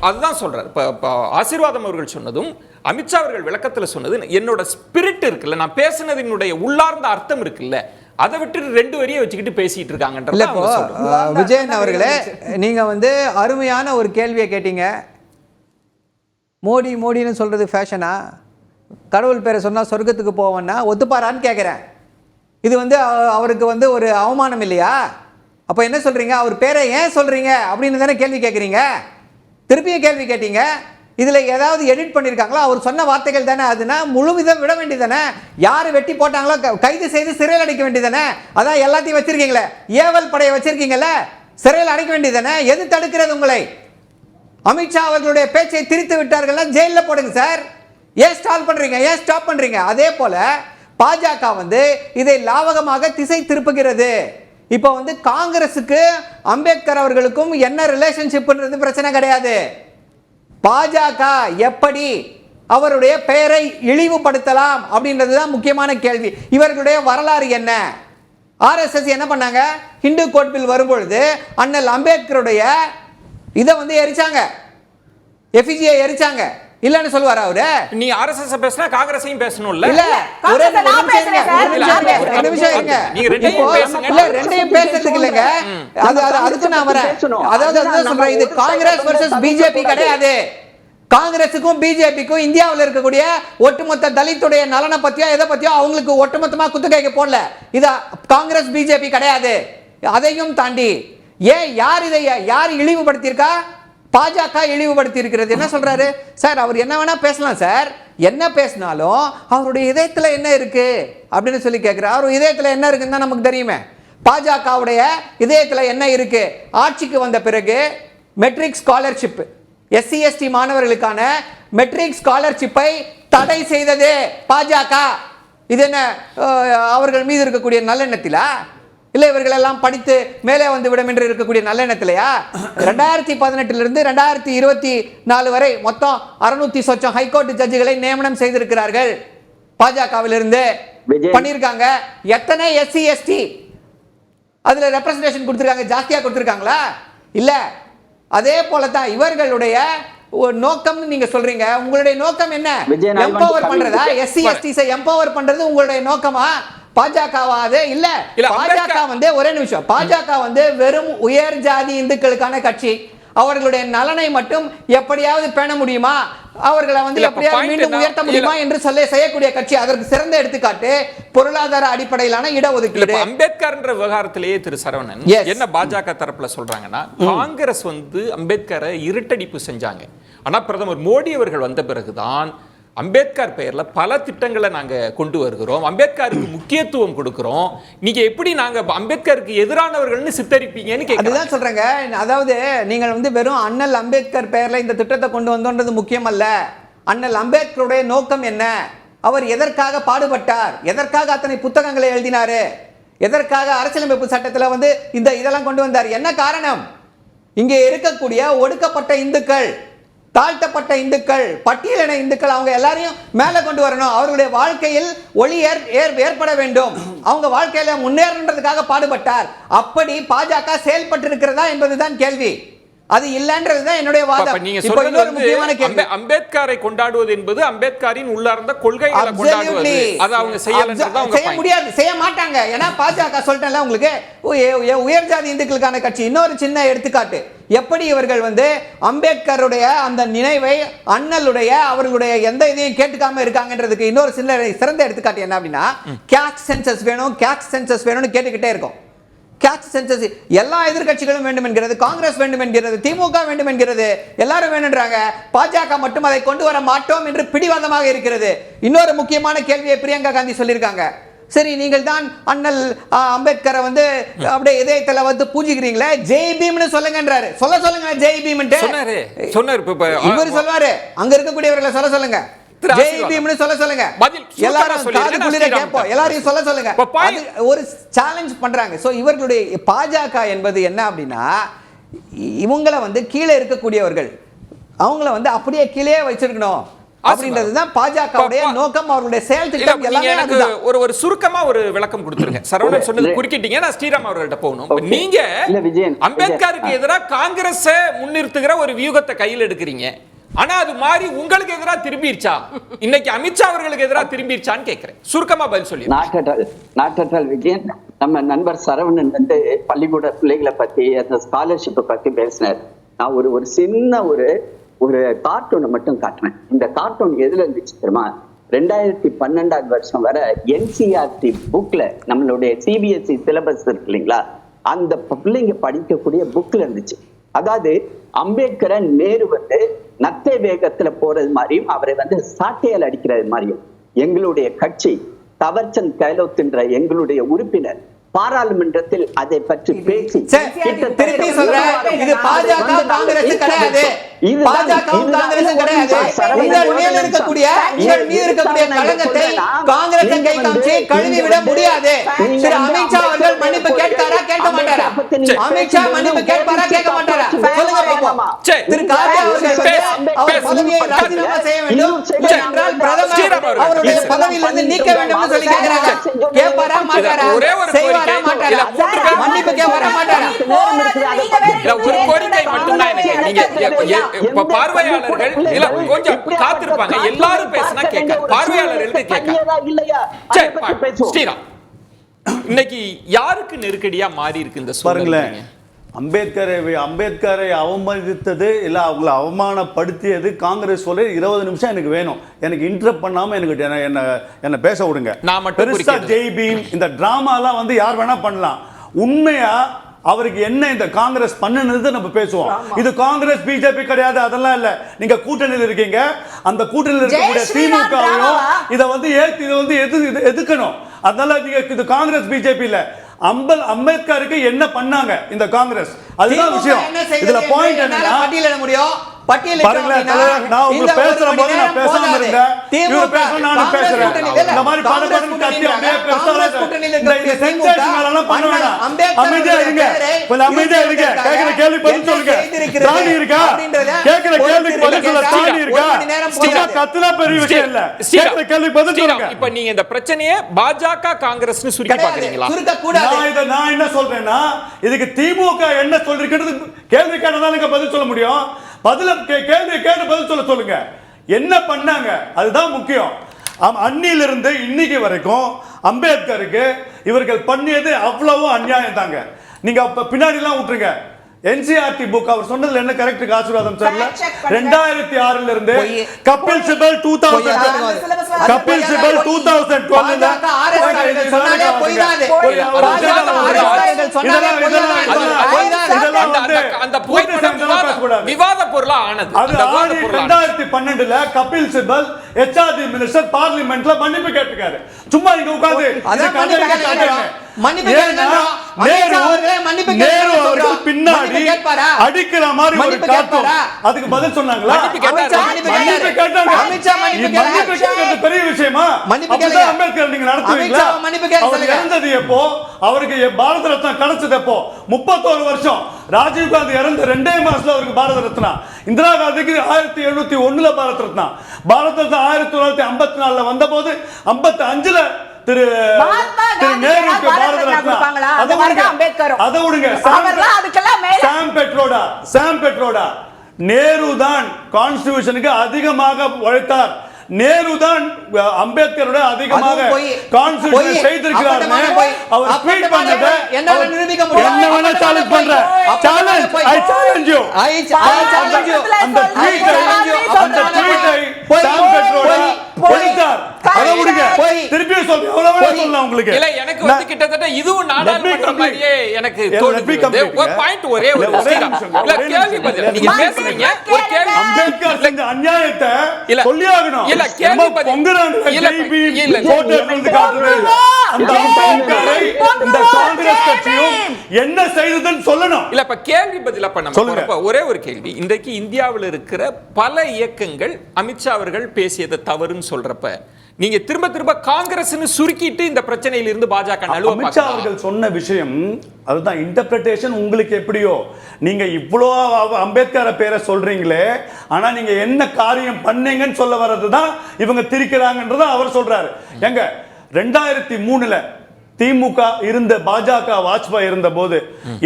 அதுதான் சொல்றாரு. இப்ப ஆசீர்வாதம் அவர்கள் சொன்னதும் அமித்ஷா அவர்கள் விளக்கத்துல சொன்னது, என்னோட ஸ்பிரிட் இருக்குல்ல, நான் பேசினதினுடைய உள்ளார்ந்த அர்த்தம் இருக்குல்ல, அதை விட்டு 2 வரியை வச்சுக்கிட்டு பேசிட்டு இருக்காங்கன்ற. விஜயன் அவர்களே, நீங்க அருமையான ஒரு கேள்வியை கேட்டீங்க. மோடின்னு சொல்றது ஃபேஷனா? கடவுள் பேரை சொன்னா சொர்க்கத்துக்கு போவேன்னா ஒத்துப்பாரான்னு கேட்குறேன். இது அவருக்கு ஒரு அவமானம் இல்லையா? அப்போ என்ன சொல்றீங்க? அவர் பேரை ஏன் சொல்றீங்க அப்படின்னு தானே கேள்வி கேட்குறீங்க. திருப்பியும் கேள்வி கேட்டீங்க. இதில் ஏதாவது எடிட் பண்ணியிருக்காங்களா? அவர் சொன்ன வார்த்தைகள் தானே அதுனா முழுவிதம் விட வேண்டியதானே? யார் வெட்டி போட்டாங்களோ கைது செய்து சிறையில் அடைக்க வேண்டியதானே? அதான் எல்லாத்தையும் வச்சிருக்கீங்களே, ஏவல் படையை வச்சிருக்கீங்கல்ல, சிறையில் அடைக்க வேண்டியதானே? எது தடுக்கிறது உங்களை? அமித்ஷா அவர்களுடைய பேச்சை திரித்து விட்டார்கள்னா ஜெயிலில் போடுங்க சார். ஏன் ஸ்டால் பண்றீங்க? ஏன் ஸ்டாப் பண்றீங்க? அதே போல பாஜக இதை லாவகமாக திசை திருப்புகிறது. இப்போ காங்கிரஸுக்கு அம்பேத்கர் அவர்களுக்கும் என்ன ரிலேஷன்ஷிப்ன்றது பிரச்சனை கிடையாது. பாஜக எப்படி அவருடைய பெயரை இழிவுபடுத்தலாம் அப்படின்றதுதான் முக்கியமான கேள்வி. இவர்களுடைய வரலாறு என்ன? RSS என்ன பண்ணாங்க? ஹிந்து கோட் பில் வரும்பொழுது அண்ணல் அம்பேத்கருடைய இதை எரிச்சாங்க, எஃபிஜியை எரிச்சாங்க. இல்லன்னு சொல்லுவாரா அவரு? நீ RSS பேசினா காங்கிரஸையும் பேசணும்ல? இல்ல ஒரு நிமிஷம் இருங்க. நீங்க ரெண்டையும் பேசுறதுக்கு இல்லங்க. அதுக்கு நான் வரேன். அதாவது சொல்றேன், இது காங்கிரஸ் வெர்சஸ் பிஜேபி கிடையாது. காங்கிரஸுக்கும் பிஜேபிக்கும் இந்தியாவில் இருக்கக்கூடிய ஒட்டுமொத்த தலித்துடைய நலனை பத்தியோ எதை பத்தியோ அவங்களுக்கு ஒட்டுமொத்தமா குத்துக்கைக்கு போடல. இது காங்கிரஸ் பிஜேபி கிடையாது. அதையும் தாண்டி யார் இழிவுபடுத்தியிருக்கா? பாஜக இழிவுபடுத்தி இருக்கிறது. என்ன சொல்றாரு சார்? அவர் என்ன வேணா பேசலாம் சார், என்ன பேசினாலும் அவருடைய இதயத்துல என்ன இருக்கு அப்படின்னு சொல்லி கேட்கிறார். அவர் இதயத்துல என்ன இருக்குன்னு தான் நமக்கு தெரியுமே. பாஜகவுடைய இதயத்துல என்ன இருக்கு? ஆட்சிக்கு வந்த பிறகு மெட்ரிக் ஸ்காலர்ஷிப், எஸ்சி எஸ்டி மாணவர்களுக்கான மெட்ரிக் ஸ்காலர்ஷிப்பை தடை செய்தது பாஜக. இது என்ன அவர்கள் மீது இருக்கக்கூடிய நல்லெண்ணத்திலா, இல்லை இவர்கள் எல்லாம் படித்து மேலே வந்து விடும் என்று இருக்கக்கூடிய நல்லெண்ணத்திலையா? 2018 2024 வரை மொத்தம் 600 சொச்சம் ஹைகோர்ட் ஜட்ஜுகளை நியமனம் செய்திருக்கிறார்கள். பாஜகவிலிருந்து பண்ணியிருக்காங்க. எத்தனை எஸ்சி எஸ்டி அதுல ரெப்ரசன்டேஷன் கொடுத்திருக்காங்க? ஜாஸ்தியா கொடுத்திருக்காங்களா? இல்ல. அதே போல தான் இவர்களுடைய நோக்கம் நீங்க சொல்றீங்க. உங்களுடைய நோக்கம் என்ன? எம்பவர் பண்றதா? எஸ்சி எஸ்டி எம்பவர் பண்றது உங்களுடைய நோக்கமா? பாஜகவாது இல்ல. பாஜக வந்து ஒரே நிமிஷம், பாஜக வந்து வெறும் உயர் ஜாதி இந்துக்களுக்கான கட்சி. அவர்களுடைய நலனை மட்டும் எப்படியாவது பேண முடியுமா, அவர்களை வந்து எப்படியாவது மீண்டும் உயர்த்த முடியுமா என்று செய்யக்கூடிய கட்சி. அதற்கு சிறந்த எடுத்துக்காட்டு பொருளாதார அடிப்படையிலான இடஒதுக்கீடு. அம்பேத்கர் என்ற விவகாரத்திலேயே திரு சரவணன் என்ன பாஜக தரப்புல சொல்றாங்கன்னா, காங்கிரஸ் வந்து அம்பேத்கரை இருட்டடிப்பு செஞ்சாங்க. ஆனா பிரதமர் மோடி அவர்கள் வந்த பிறகுதான் அம்பேத்கர் பெயர்ல பல திட்டங்களை நாங்க கொண்டு வருகிறோம், அம்பேத்கருக்கு முக்கியத்துவம் கொடுக்கிறோம். நீங்க எப்படி நாங்க அம்பேத்கருக்கு எதிரானவர்கள்னு சித்தரிப்பீங்கன்னு கேக்குறேன் சொல்றேங்க. அதாவது நீங்கள் வந்து வெறும் அண்ணல் அம்பேத்கர் பெயர்ல இந்த திட்டத்தை கொண்டு வந்தோன்றது முக்கியம் அல்ல. அண்ணல் அம்பேத்கருடைய நோக்கம் என்ன? அவர் எதற்காக பாடுபட்டார்? எதற்காக அத்தனை புத்தகங்களை எழுதினாரு? எதற்காக அரசியலமைப்பு சட்டத்தில் வந்து இதெல்லாம் கொண்டு வந்தார்? என்ன காரணம்? இங்கே இருக்கக்கூடிய ஒடுக்கப்பட்ட இந்துக்கள், தாழ்த்தப்பட்ட இந்துக்கள், பட்டியலின இந்துக்கள், அவங்க எல்லாரையும் மேலே கொண்டு வரணும். அவர்களுடைய வாழ்க்கையில் ஒளி ஏற்பட வேண்டும். அவங்க வாழ்க்கையில முன்னேறன்றதுக்காக பாடுபட்டார். அப்படி பாஜக செயல்பட்டு இருக்கிறதா என்பதுதான் கேள்வி. அது இல்லன்றதுதான் என்னுடைய வாதம். நீங்க சொல்றது வந்து அம்பேத்கரை கொண்டாடுவது என்பது அம்பேத்கரின் உள்ளார்ந்த கொள்கைகளை கொண்டாடுவது. அது அவங்க செய்ய முடியாது, செய்ய மாட்டாங்க. ஏன்னா பாஜக சொல்லிட்டேன்ல உங்களுக்கு, உயர் ஜாதி இந்துக்களுக்கான கட்சி. இன்னொரு சின்ன எடுத்துக்காட்டு, எப்படி இவர்கள் வந்து அம்பேத்கருடைய அந்த நினைவை, அண்ணலுடைய அவர்களுடைய எந்த இதையும் கேட்டுக்காம இருக்காங்கன்றதுக்கு இன்னொரு சிறந்த எடுத்துக்காட்டு என்ன அப்படின்னா, கேஸ்ட் சென்சஸ் வேணும், கேஸ்ட் சென்சஸ் வேணும்னு கேட்டுக்கிட்டே இருக்கும். கேஸ்ட் சென்சஸ் எல்லா எதிர்க்கட்சிகளும் வேண்டும் என்கிறது, காங்கிரஸ் வேண்டும் என்கிறது, திமுக வேண்டும் என்கிறது, எல்லாரும் வேணும்ன்றாங்க. பாஜக மட்டும் அதை கொண்டு வர மாட்டோம் என்று பிடிவாதமாக இருக்கிறது. இன்னொரு முக்கியமான கேள்வியை பிரியங்கா காந்தி சொல்லியிருக்காங்க. சரி, நீங்கள் தான் அண்ணல் அம்பேத்கரை வந்து அப்படியே இதயத்துல வந்து பூஜிக்கிறீங்களே, ஜெய் பீம்னு சொல்லுங்கன்றாரு. சொல்லுங்க ஜெய் பீம் இவர் சொல்வாரு. அங்க இருக்கக்கூடியவர்களை சொல்லுங்க ஜெய் பீம்னு சொல்லுங்க. எல்லாரும் காது குளிர கேட்போம், எல்லாரையும் சொல்லுங்க. ஒரு சேலஞ்ச் பண்றாங்க. சோ இவர்களுடைய பாஜக என்பது என்ன அப்படின்னா, இவங்களை வந்து கீழே இருக்கக்கூடியவர்கள் அவங்கள வந்து அப்படியே கீழே வச்சிருக்கணும் அப்படின்றதுதான் பாஜகவுடைய நோக்கம். அவர்களுடைய செயல் திட்டம் எல்லாமே அதுதான். ஒரு சுருக்கமா ஒரு விளக்கம் கொடுத்துருங்க. சரவணன் சொன்னது குறுக்கிட்டீங்க, நான் ஸ்ரீராம் அவர்கள்ட்ட போகணும். நீங்க அம்பேத்கருக்கு எதிராக காங்கிரஸ் முன்னிறுத்துகிற ஒரு வியூகத்தை கையில் எடுக்கிறீங்க. ஆனா அது மாதிரி உங்களுக்கு எதிராக திரும்பிருச்சா? இன்னைக்கு அமித்ஷா அவர்களுக்கு எதிராக திரும்பிருச்சான்னு கேட்கிறேன். சுருக்கமா பதில் சொல்லி. நாட்டல் விஜயன், நம்ம நண்பர் சரவணன் வந்து பள்ளிக்கூட பிள்ளைகளை பத்தி அந்த ஸ்காலர்ஷிப்பை பத்தி பேசினார். நான் ஒரு சின்ன ஒரு கார்ட்டூனை மட்டும் காட்டுறேன். இந்த கார்ட்டூன் எதுல இருந்துச்சு தெரியுமா? 2012 வருஷம் வரை என்சிஆர்டி புக்ல, நம்மளுடைய சிபிஎஸ்இ சிலபஸ் இருக்கு இல்லைங்களா, அந்த பிள்ளைங்க படிக்கக்கூடிய புக்ல இருந்துச்சு. அதாவது அம்பேத்கரை நேரு வந்து நத்தை வேகத்துல போறது மாதிரியும், அவரை வந்து சாட்டையால் அடிக்கிறது மாதிரியும், எங்களுடைய கட்சி தவர்சந்த் கெஹ்லோத்ன்ற எங்களுடைய உறுப்பினர் பாராளுமன்றத்தில் அதை பற்றி பேசி, திருப்பி சொல்றேன், இது பாஜக காங்கிரஸ் கிடையாது. பாஜக காங்கிரஸ் கிடையாது. உங்கள் மேல் இருக்கக்கூடிய, உங்கள் மீது இருக்கக்கூடிய களங்கத்தை காங்கிரஸ் கை காமிச்சு கழுவி விட முடியாது. திரு அமித்ஷா அவர்கள் மன்னிப்பு கேட்பாரா கேட்க மாட்டாரா? அமித்ஷா மன்னிப்பு கேட்பாரா கேட்க மாட்டாரா? சொல்லுங்க பாப்போம். திரு கார்கே அவர்கள் அவர் பதவியை ராஜினாமா செய்ய வேண்டும், என்றால் பிரதமர் அவருடைய பதவியிலிருந்து நீக்க வேண்டும் என்று சொல்லி கேட்கிறாங்க. கேட்பாரா மாட்டாரா? செய்வாரா மாட்டாரா? மன்னிப்பு கேட்பாரா மாட்டாரா? ஒரு கோரிக்கை மட்டும்தான் எனக்கு. நீங்க பார்வையாளர்கள் கொஞ்சம் காத்திருப்பாங்க, எல்லாரும் பேசினா கேட்க, பார்வையாளர்களுக்கு கேட்க. ஸ்ரீராம், இன்னைக்கு யாருக்கு நெருக்கடியா மாறி இருக்கு இந்த சூழ்நிலை? அம்பேத்கரை அவமதித்தது இல்லை, அவங்களை அவமானப்படுத்தியது காங்கிரஸ் சொல்ல 20 நிமிஷம் எனக்கு வேணும். எனக்கு இன்டரப்ட் பண்ணாம எனக்கு என்ன பேச விடுங்க. பெருசா ஜெய் பீம் இந்த டிராமாலாம் வந்து யார் வேணா பண்ணலாம். உண்மையா அவருக்கு என்ன இந்த காங்கிரஸ் பண்ணுனது நம்ம பேசுவோம். இது காங்கிரஸ் பிஜேபி கிடையாது, அதெல்லாம் இல்ல. நீங்க கூட்டணியில் இருக்கீங்க, அந்த கூட்டணியில் இருக்கக்கூடிய திமுகவையும் இதை வந்து எதுக்கணும். அதனால நீங்க இது காங்கிரஸ் பிஜேபி இல்ல, அம்பேத்கருக்கு என்ன பண்ணாங்க இந்த காங்கிரஸ், அதுதான் விஷயம். இதுல பாயிண்ட் என்னன்னா பட்டியலிட முடியும். நான் உங்க பேசுற போது நான் பேசாம இருந்தேன், இவர் பேசணும் நானும் பேசுறேன். இந்த மாதிரி படபடன்னு கத்தி அப்படியே இந்த சென்சேஷனல் எல்லாம் பண்ண வேண்டாம். அமைதியா இருங்க, கொஞ்சம் அமைதியா இருங்க. கேக்குற கேள்வி பதில் சொல்லுங்க. தாண்டி இருக்கா? கேக்குற கேள்விக்கு பதில் சொல்ல தாண்டி இருக்கா? சும்மா கத்துனா பெரிய விஷயம் இல்ல. கேக்குற கேள்வி பதில் சொல்லுங்க. இப்ப நீங்க இந்த பிரச்சனையை பாஜக காங்கிரஸ்னு சுருக்கி பாக்குறீங்களா? நான் என்ன சொல்றேன்னா, இதுக்கு திமுக என்ன சொல்றீங்கன்னு கேள்வி கேட்டதால பதில் சொல்ல முடியும். கேள்வி கேட்டு பதில் சொல்லுங்க. என்ன பண்ணாங்க அதுதான் முக்கியம். அன்னிலிருந்து இன்னைக்கு வரைக்கும் அம்பேத்கருக்கு இவர்கள் பண்ணியது அவ்வளவு அநியாயம் தாங்க. நீங்க பின்னாடி எல்லாம் விட்டுருங்க. NCERT புக் அவர் சொன்னதுல என்ன கரெக்ட் ஆசீர்வாதம் சார்ல 2006 இருந்து கபில் சிபல் 2012 கபில் சிபல் 2012 அந்த விவாத பொருளா ஆனது. அது 2012ல கபில் சிபல் HRD மினிஸ்டர் பார்லிமெண்ட்ல மன்னிப்பு கேட்டிருக்காரு. சும்மா இங்க உட்கார்ந்து பின்னாடி அடிக்கிற மாதிரி ஒரு காட்டும். அதுக்கு பதில் சொன்னாங்களா? பெரிய விஷயமா? அம்பேத்கர் நீங்க நடத்துவீங்களா? அவர் இறந்தது எப்போ? அவருக்கு பாரத ரத்னா கிடைச்சது எப்போ? 31 வருஷம். ராஜீவ் காந்தி இறந்த 2 மாசத்துல அவருக்கு பாரத ரத்னா. இந்திரா காந்திக்கு 1701 பாரத ரத்னா. பாரத ரத்னா 1954 வந்த போது 55ல திரு நேருக்கு பாரத ரத்னா. அதை விடுங்க. சாம் பெட்ரோடா நேரு தான் கான்ஸ்டிடியூஷனுக்கு அதிகமாக உழைத்தார். நேரு தான் அம்பேத்கரோட அதிகமாக கான்ஸ்டிடியூஷன் செய்திருக்கிறார். அவர் ட்வீட் பண்ணது என்னால நிரூபிக்க முடியும். என்ன வேணா சேலஞ்ச் பண்றேன். Challenge I challenge you. அந்த ட்வீட்டை சாம் பெட்ரோடா போயிட்டார். அதை விடுங்க. திருப்பி சொல்றேன். எவ்வளவு வேணா சொல்லலாம் உங்களுக்கு. இல்ல எனக்கு வந்து கிட்டத்தட்ட இதுவும் நாடாளுமன்ற மாதிரியே எனக்கு தோணுது. ஒரு பாயிண்ட் ஒரே ஒரு இல்ல கேள்வி பதில் நீங்க பேசுறீங்க. ஒரு கேள்வி அம்பேத்கர் செஞ்ச அநியாயத்தை சொல்லி ஆகணும். இல்ல கேள்வி பதில் இந்த காங்கிரஸ் கட்சியும் என்ன செய்ததுன்னு சொல்லணும். இல்ல இப்ப கேள்வி பதிலா பண்ண ஒரே ஒரு கேள்வி. இன்றைக்கு இந்தியாவில் இருக்கிற பல இயக்கங்கள் அமித்ஷா அவர்கள் பேசியதை தவறுன்னு சொல்றப்ப நீங்க திரும்ப திரும்ப காங்கிரஸ்னு சுருக்கிட்டு இந்த பிரச்சனையில இருந்து பாஜக நழுவ அமித்ஷா அவர்கள் சொன்ன விஷயம் அதுதான் இன்டர்பிரேஷன். உங்களுக்கு எப்படியோ நீங்க இவ்வளோ அம்பேத்கர் பேரை சொல்றீங்களே, ஆனா நீங்க என்ன காரியம் பண்ணீங்கன்னு சொல்ல வர்றதுதான் இவங்க திரிக்கிறாங்கன்றத அவர் சொல்றாரு. எங்க 2003ல திமுக இருந்த பாஜக வாஜ்பாய் இருந்த போது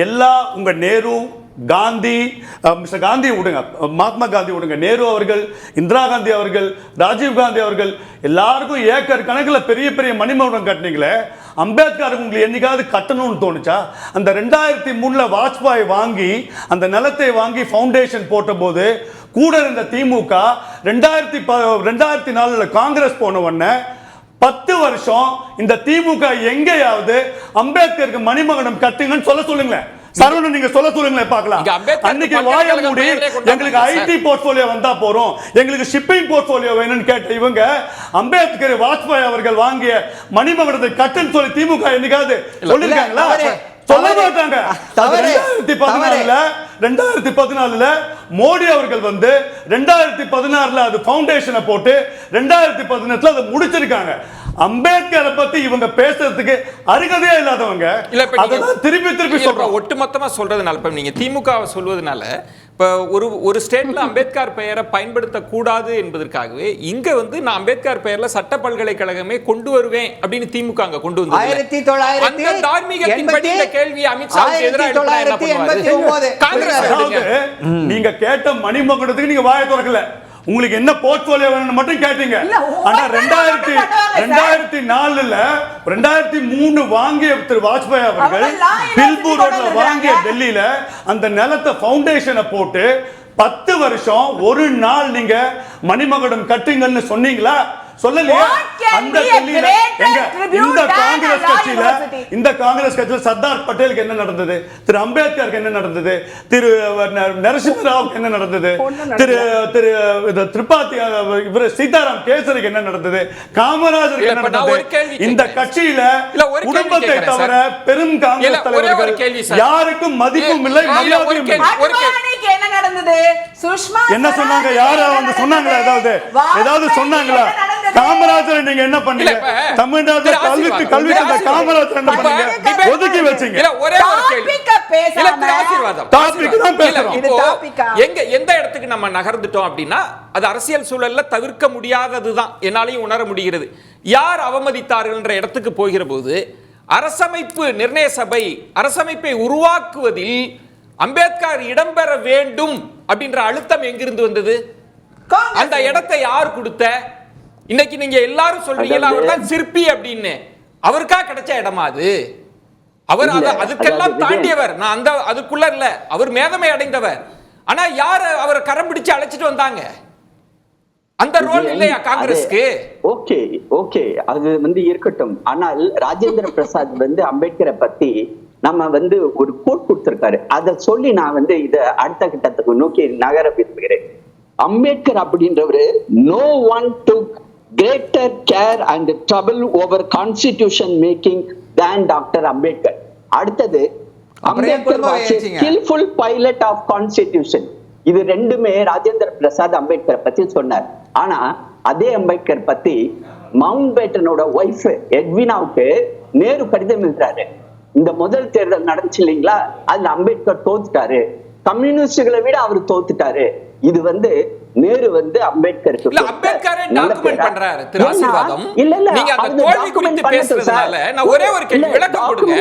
எல்லா உங்க நேரு காந்தி மிஸ்டர் காந்தி விடுங்க, மகாத்மா காந்தி விடுங்க, நேரு அவர்கள், இந்திரா காந்தி அவர்கள், ராஜீவ் காந்தி அவர்கள் எல்லாருக்கும் ஏக்கர் கணக்கில் பெரிய பெரிய மணிமகுடம் கட்டினீங்களே, அம்பேத்கர் உங்களுக்கு என்னைக்காவது கட்டணும்னு தோணுச்சா? அந்த 2003ல வாஜ்பாய் வாங்கி அந்த நிலத்தை வாங்கி ஃபவுண்டேஷன் போட்ட போது கூட இருந்த திமுக 2004ல காங்கிரஸ் போன உடனே 10 வருஷம் இந்த திமுக எங்கேயாவது அம்பேத்கருக்கு மணிமகுடம் கட்டுங்கன்னு சொல்லுங்களேன். சரவணன் நீங்க சொல்லுங்களேன் பார்க்கலாம். அன்னைக்கு வாய மூடி எங்களுக்கு ஐடி போர்ட்ஃபோலியோ வந்தா போறோம், எங்களுக்கு ஷிப்பிங் போர்ட்ஃபோலியோ வேணும்னு கேட்ட இவங்க அம்பேத்கர் வாஜ்பாய் அவர்கள் வாங்கிய மணிமகுடத்தை கட்டுன்னு சொல்லி திமுக என்னைக்காவது சொல்லிருக்காங்களா? சொல்ல மாட்டாங்க. 2014ல மோடி அவர்கள் வந்து 2016ல அது ஃபவுண்டேஷனை போட்டு 2018ல அதை முடிச்சிருக்காங்க. அம்பேத்கரை பத்தி இவங்க பேசுறதுக்கு அருகதையே இல்லாதவங்க திருப்பி சொல்றோம். ஒட்டுமொத்தமா சொல்றதுனால இப்ப நீங்க திமுக சொல்வதனால இப்ப ஒரு ஸ்டேட்ல அம்பேத்கர் பெயரை பயன்படுத்த கூடாது என்பதற்காகவே இங்க வந்து நான் அம்பேத்கர் பெயர்ல சட்ட பல்கலைக்கழகமே கொண்டு வருவேன் அப்படின்னு திமுக அங்க கொண்டு வந்து 1989 தார்மீகத்தின்படி இந்த கேள்வி அமித்ஷாவுக்கு எதிராக காங்கிரஸ் நீங்க கேட்ட மணிமகுடத்துக்கு நீங்க வாயை திறக்கல. உங்களுக்கு என்ன போர்ட்ஃபோலியோ வேணும்னு மட்டும் கேட்டீங்க. ஆனா 2003 வாங்கிய திரு வாஜ்பாய் அவர்கள் பில்பூர் ரோட்ல வாங்கிய டெல்லியில அந்த நிலத்தை ஃபவுண்டேஷனை போட்டு 10 வருஷம் ஒரு நாள் நீங்க மணிமகுடம் கட்டுங்கன்னு சொன்னீங்களா? சொல்லலையா? What can அந்த be a டெல்லியில greater எங்க tribute இந்த than காங்கிரஸ் a law கட்சியில university? இந்த காங்கிரஸ் கட்சியில் சர்தார் பட்டேலுக்கு என்ன நடந்தது, திரு அம்பேத்கருக்கு என்ன நடந்தது, திரு நரசிம்ம ராவுக்கு என்ன நடந்தது, திரு திரு திரிபாதி இவர் சீதாராம் கேசருக்கு என்ன நடந்தது, காமராஜருக்கு என்ன நடந்தது? இந்த கட்சியில குடும்பத்தை தவிர பெரும் காங்கிரஸ் தலைவர்கள் யாருக்கும் மதிப்பும் இல்லை, மரியாதையும் இல்லை. அத்வானிக்கு என்ன நடந்தது? சுஷ்மா என்ன சொன்னாங்க? யாரா வந்து சொன்னாங்களா? ஏதாவது சொன்னாங்களா? காமராஜர் நீங்க என்ன பண்ணீங்க? தமிழ்நாட்டுல கல்விக்கு அந்த காமராஜர் என்ன பண்ணீங்க? ஒதுக்கி வச்சீங்க. எந்த இடத்துக்கு நம்ம நகர்ந்துட்டோம் அப்படின்னா அது அரசியல் சூழல்ல தவிர்க்க முடியாததுதான், என்னாலையும் உணர முடிகிறது. யார் அவமதித்தார்கள் என்ற இடத்துக்கு போகிற போது அரசமைப்பு நிர்ணய சபை அரசமைப்பை உருவாக்குவதில் அம்பேத்கர் இடம்பெற வேண்டும் அப்படின்ற அழுத்தம் எங்கிருந்து வந்தது? அந்த இடத்தை யார் கொடுத்த? இன்னைக்கு நீங்க எல்லாரும் சொல்றீங்க அவர் தான் சிற்பி அப்படின்னு. அவருக்கா கிடைச்ச இடமா அது? அவர் அதுக்கெல்லாம் தாண்டியவர். நான் அந்த அதுக்குள்ள இல்ல, அவர் மேதமை அடைந்தவர். ஆனா யார் அவரை கரம் பிடிச்சு அழைச்சிட்டு வந்தாங்க? அந்த ரோல் இல்லையா காங்கிரஸ்க்கு? ஓகே ஓகே, அது வந்து இருக்கட்டும். ஆனால் ராஜேந்திர பிரசாத் வந்து அம்பேத்கரை பத்தி நம்ம வந்து ஒரு கோட் கொடுத்திருக்காரு. அதை சொல்லி நான் வந்து இத அடுத்த கட்டத்துக்கு நோக்கி நகர விரும்புகிறேன். அம்பேத்கர் அப்படின்றவரு no one took greater care and trouble over constitution making than doctor Ambedkar. அடுத்தது Ambedkar was a skillful pilot of constitution. இது ரெண்டுமே ராஜேந்திர பிரசாத் அம்பேத்கரை பத்தி சொன்னார். ஆனா அதே அம்பேத்கர் பத்தி மவுண்ட் பேட்டனோட ஒய்ஃப் எட்வினாவுக்கு நேரு கடிதம் எழுதுறாரு. இந்த முதல் தேர்தல் நடந்துச்சு இல்லைங்களா, அதுல அம்பேத்கர் தோத்துட்டாரு, கம்யூனிஸ்டுகளை விட அவர் தோத்துட்டாரு. இது வந்து நேரு வந்து அம்பேத்கருக்கு அம்பேத்கரை டாக்குமெண்ட் பண்றாரு திரு ஆசீர்வாதம். நீங்க அந்த தோல்வி குறித்து பேசுறதுனால நான் ஒரே ஒரு கேள்வி விளக்கம் கொடுங்க.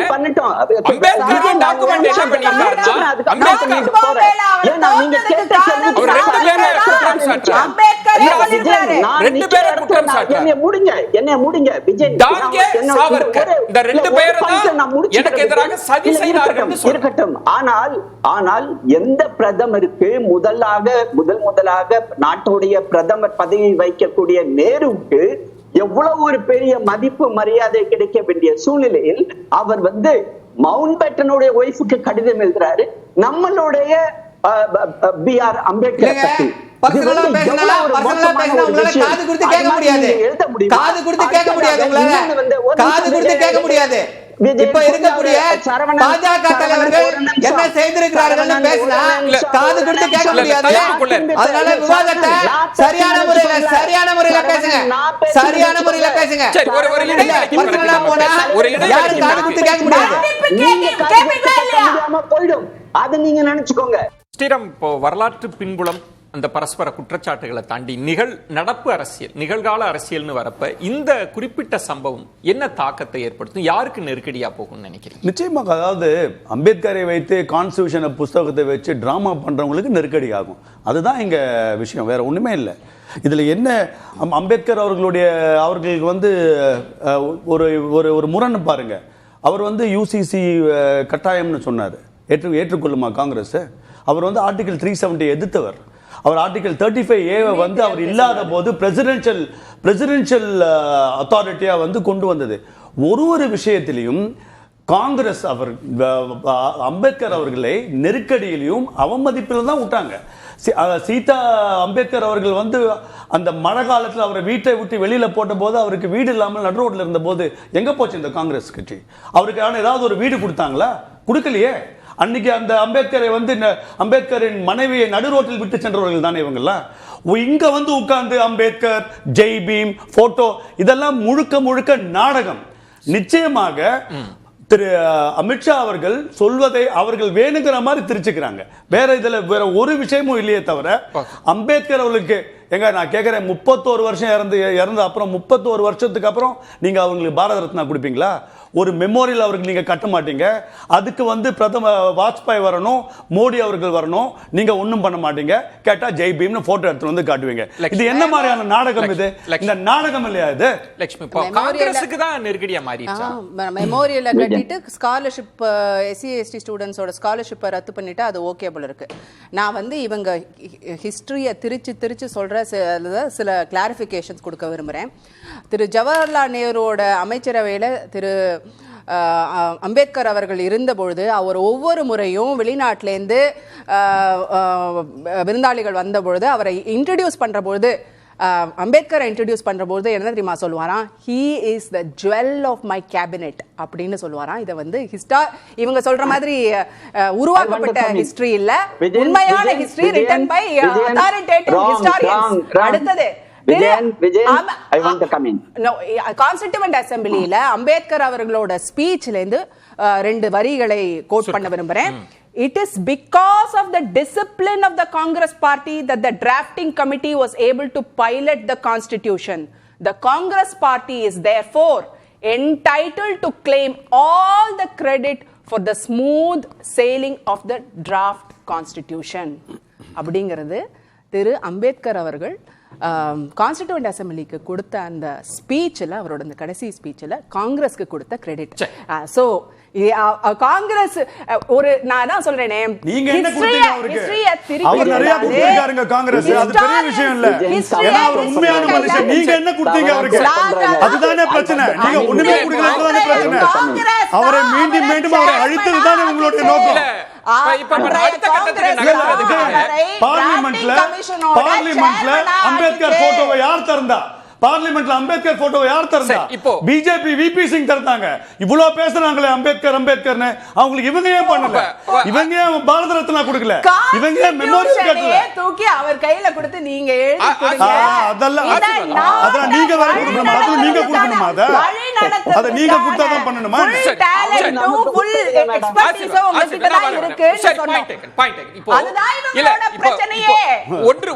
அம்பேத்கரை டாக்குமெண்டேஷன் பண்ணிருக்காருன்னா அம்பேத்கர் ஏன்னா நீங்க கேட்ட கேள்விக்கு ரெண்டு பேரை குற்றம் சாட்டுறாரு. ரெண்டு பேரை குற்றம் சாட்டுறாரு. என்ன முடிங்க விஜய் டாங்கே சாவர்கர் இந்த ரெண்டு பேரும் தான் எனக்கு எதிராக சதி செய்தார்கள் இருக்கட்டும். ஆனால் எந்த பிரதமருக்கு முதலாக நாட்டுடைய பிரதமர் பதவி வைக்கக்கூடிய நேருவுக்கு எவ்வளவு ஒரு பெரிய மதிப்பு மரியாதை கிடைக்க வேண்டிய சூழ்நிலையில் அவர் வந்து மவுண்ட் பேட்டனுடைய ஒய்ஃபுக்கு கடிதம் எழுதுறாரு. நம்மளுடைய பி.ஆர். அம்பேத்கர் பத்தி இப்ப இருக்கக்கூடிய பாஜக தலைவர்கள் என்ன செய்திருக்கிறார்கள் பேசினா காது கொடுத்து கேட்க முடியாது. அதனால விவாதத்தை சரியான முறையில பேசுங்க. யாரும் காது கொடுத்து கேட்க முடியாது. போயிடும், அதை நீங்க நினைச்சுக்கோங்க. ஸ்ரீராம், இப்போ வரலாற்று பின்புலம் அந்த பரஸ்பர குற்றச்சாட்டுகளை தாண்டி நடப்பு அரசியல், நிகழ்கால அரசியல்னு வரப்ப இந்த குறிப்பிட்ட சம்பவம் என்ன தாக்கத்தை ஏற்படுத்தும்? யாருக்கு நெருக்கடியா போகும்னு நினைக்கிறீங்க? நிச்சயமாக, அதாவது அம்பேத்கரை வைத்து கான்ஸ்டியூஷனை புஸ்தகத்தை வச்சு டிராமா பண்றவங்களுக்கு நெருக்கடி ஆகும். அதுதான் இங்க விஷயம், வேற ஒண்ணுமே இல்லை. இதுல என்ன அம்பேத்கர் அவர்களுக்கு வந்து ஒரு முரண் பாருங்க. அவர் வந்து யூசிசி கட்டாயம்னு சொன்னார். ஏற்றுக்கொள்ளுமா காங்கிரஸ்? அவர் வந்து ஆர்டிகல் 370 எதிர்த்தவர். அவர் ஆர்டிகல் 35A வந்து அவர் இல்லாத போது பிரசிடென்ஷியல் அத்தாரிட்டியா வந்து கொண்டு வந்தது. ஒரு விஷயத்திலையும் காங்கிரஸ் அம்பேத்கர் அவர்களை நெருக்கடியிலையும் அவமதிப்பிலும் தான் விட்டாங்க. சீதா அம்பேத்கர் அவர்கள் வந்து அந்த மழை காலத்தில் அவரை வீட்டை விட்டு வெளியில போட்ட போது அவருக்கு வீடு இல்லாமல் நடு ரோட்ல இருந்த போது எங்க போச்சு இந்த காங்கிரஸ் கட்சி? அவருக்கு ஏதாவது ஒரு வீடு கொடுத்தாங்களா? கொடுக்கலையே. அன்னைக்கு அந்த அம்பேத்கரை வந்து அம்பேத்கரின் மனைவியை நடு ரோட்டில் விட்டு சென்றவர்கள் தானே இவங்கெல்லாம். இங்க வந்து உட்கார்ந்து அம்பேத்கர், ஜெய் பீம் போட்டோ இதெல்லாம் முழுக்க நாடகம். நிச்சயமாக திரு அமித்ஷா அவர்கள் சொல்வதை அவர்கள் வேணுங்கிற மாதிரி திரிச்சுக்கிறாங்க. வேற ஒரு விஷயமும் இல்லையே தவிர அம்பேத்கர் அவர்களுக்கு நான் கேட்கிறேன், 31 வருஷம் இறந்த அப்புறம் 31 வருஷத்துக்கு அப்புறம் நீங்க அவங்களுக்கு பாரத ரத்னா கொடுப்பீங்களா? ஒரு மெமோரியல் அவருக்கு நீங்க கட்ட மாட்டீங்க. அதுக்கு வந்து பிரதம வாஜ்பாய் வரணும், மோடி அவர்கள் வரணும். நீங்க ஒண்ணும் பண்ண மாட்டீங்க. கேட்டா ஜெய் பீம்னு போட்டோ எடுத்து வந்து காட்டுவீங்க. இது என்ன மாதிரியான நாடகம்? இது இந்த நாடகம் இல்லையா இது? லட்சுமி, காங்கிரஸுக்கு தான் நெருக்கடியா மாறிடுச்சா? மெமோரியலை கட்டிட்டு ஸ்காலர்ஷிப் SC/ST ஸ்டூடெண்ட்ஸோட ஸ்காலர்ஷிப்பை ரத்து பண்ணிட்டு அது ஓகே போல இருக்கு. நான் வந்து இவங்க ஹிஸ்டரியை திரிச்சு சொல்ற சில கிளாரிஃபிகேஷன்ஸ் கொடுக்க விரும்புகிறேன். திரு ஜவஹர்லால் நேருவோட அமைச்சரவையில் திரு அம்பேத்கர் அவர்கள் இருந்தபொழுது அவர் ஒவ்வொரு முறையும் வெளிநாட்டிலேருந்து விருந்தாளிகள் வந்தபொழுது அவரை இன்ட்ரடியூஸ் பண்ணுறபொழுது அம்பேத்கரை இன்ட்ரடியூஸ் பண்ணுறபோது என்ன தெரியுமா சொல்லுவாராம், he is the jewel of my cabinet அப்படின்னு சொல்லுவாராம். இதை வந்து இவங்க சொல்ற மாதிரி உருவாக்கப்பட்ட ஹிஸ்டரி இல்ல, உண்மையான history written by authoritative historians. அடுத்தது கான்ஸ்டிடியூவன்ட் அசெம்பிளியில அம்பேத்கர் அவர்களோட ஸ்பீச்ல இருந்து 2 வரிகளை கோட் பண்ண விரும்புறேன். It is because of the discipline of the Congress party that the drafting committee was able to pilot the constitution. The Congress party is therefore entitled to claim all the credit for the smooth sailing of the draft constitution. அப்படிங்கிறது திரு அம்பேத்கர் அவர்கள் constituent அசெம்பிளிக்கு கொடுத்த அந்த ஸ்பீச்சில், அவரோட அந்த கடைசி ஸ்பீச்சில் காங்கிரஸ்க்கு கொடுத்த credit. So Congress ஒரு நான் தான் சொல்றேனே, நீங்க என்ன கொடுத்தீங்க அவருக்கு? அவர் நிறைய கொடுத்திருக்காருங்க காங்கிரஸ், அது பெரிய விஷயம் இல்ல. ஏன்னா அவர் உண்மையான மனுஷன். நீங்க என்ன கொடுத்தீங்க அவருக்கு? அதுதானே பிரச்சனை. நீங்க ஒண்ணுமே கொடுக்கலன்றதானே பிரச்சனை. அவரை மீண்டும் மீண்டும் அவரை அழித்தது தானே உங்களுடைய நோக்கம். பார்லிமெண்ட்ல அம்பேத்கர் போட்டோவை யார் திறந்தா? பார்லிமெண்ட்ல அம்பேத்கர் போட்டோவை யார் திறந்தா? இப்போ பிஜேபி விபி சிங் திறந்தாங்க. இவ்வளவு பேசுறாங்களே அம்பேத்கர் அம்பேத்கர்னு, அவங்களுக்கு இவங்க ஏன் பண்ணல? இவங்க ஏன் பாரத ரத்னா கொடுக்கல? இவங்க ஏன் மெமோரியல் கட்டல? தூக்கி அவர் கையில கொடுத்து நீங்க எழுதி கொடுங்க. அதெல்லாம் நீங்க வேற கொடுக்கணுமா? அது நீங்க கொடுக்கணுமா? அத நீங்க கொடுத்தா தான் பண்ணணுமா? ஃபுல் எக்ஸ்பர்டீஸ் உங்களுக்கு தான் இருக்குன்னு சொன்னோம். இப்போ இல்ல பிரச்சனையே ஒன்று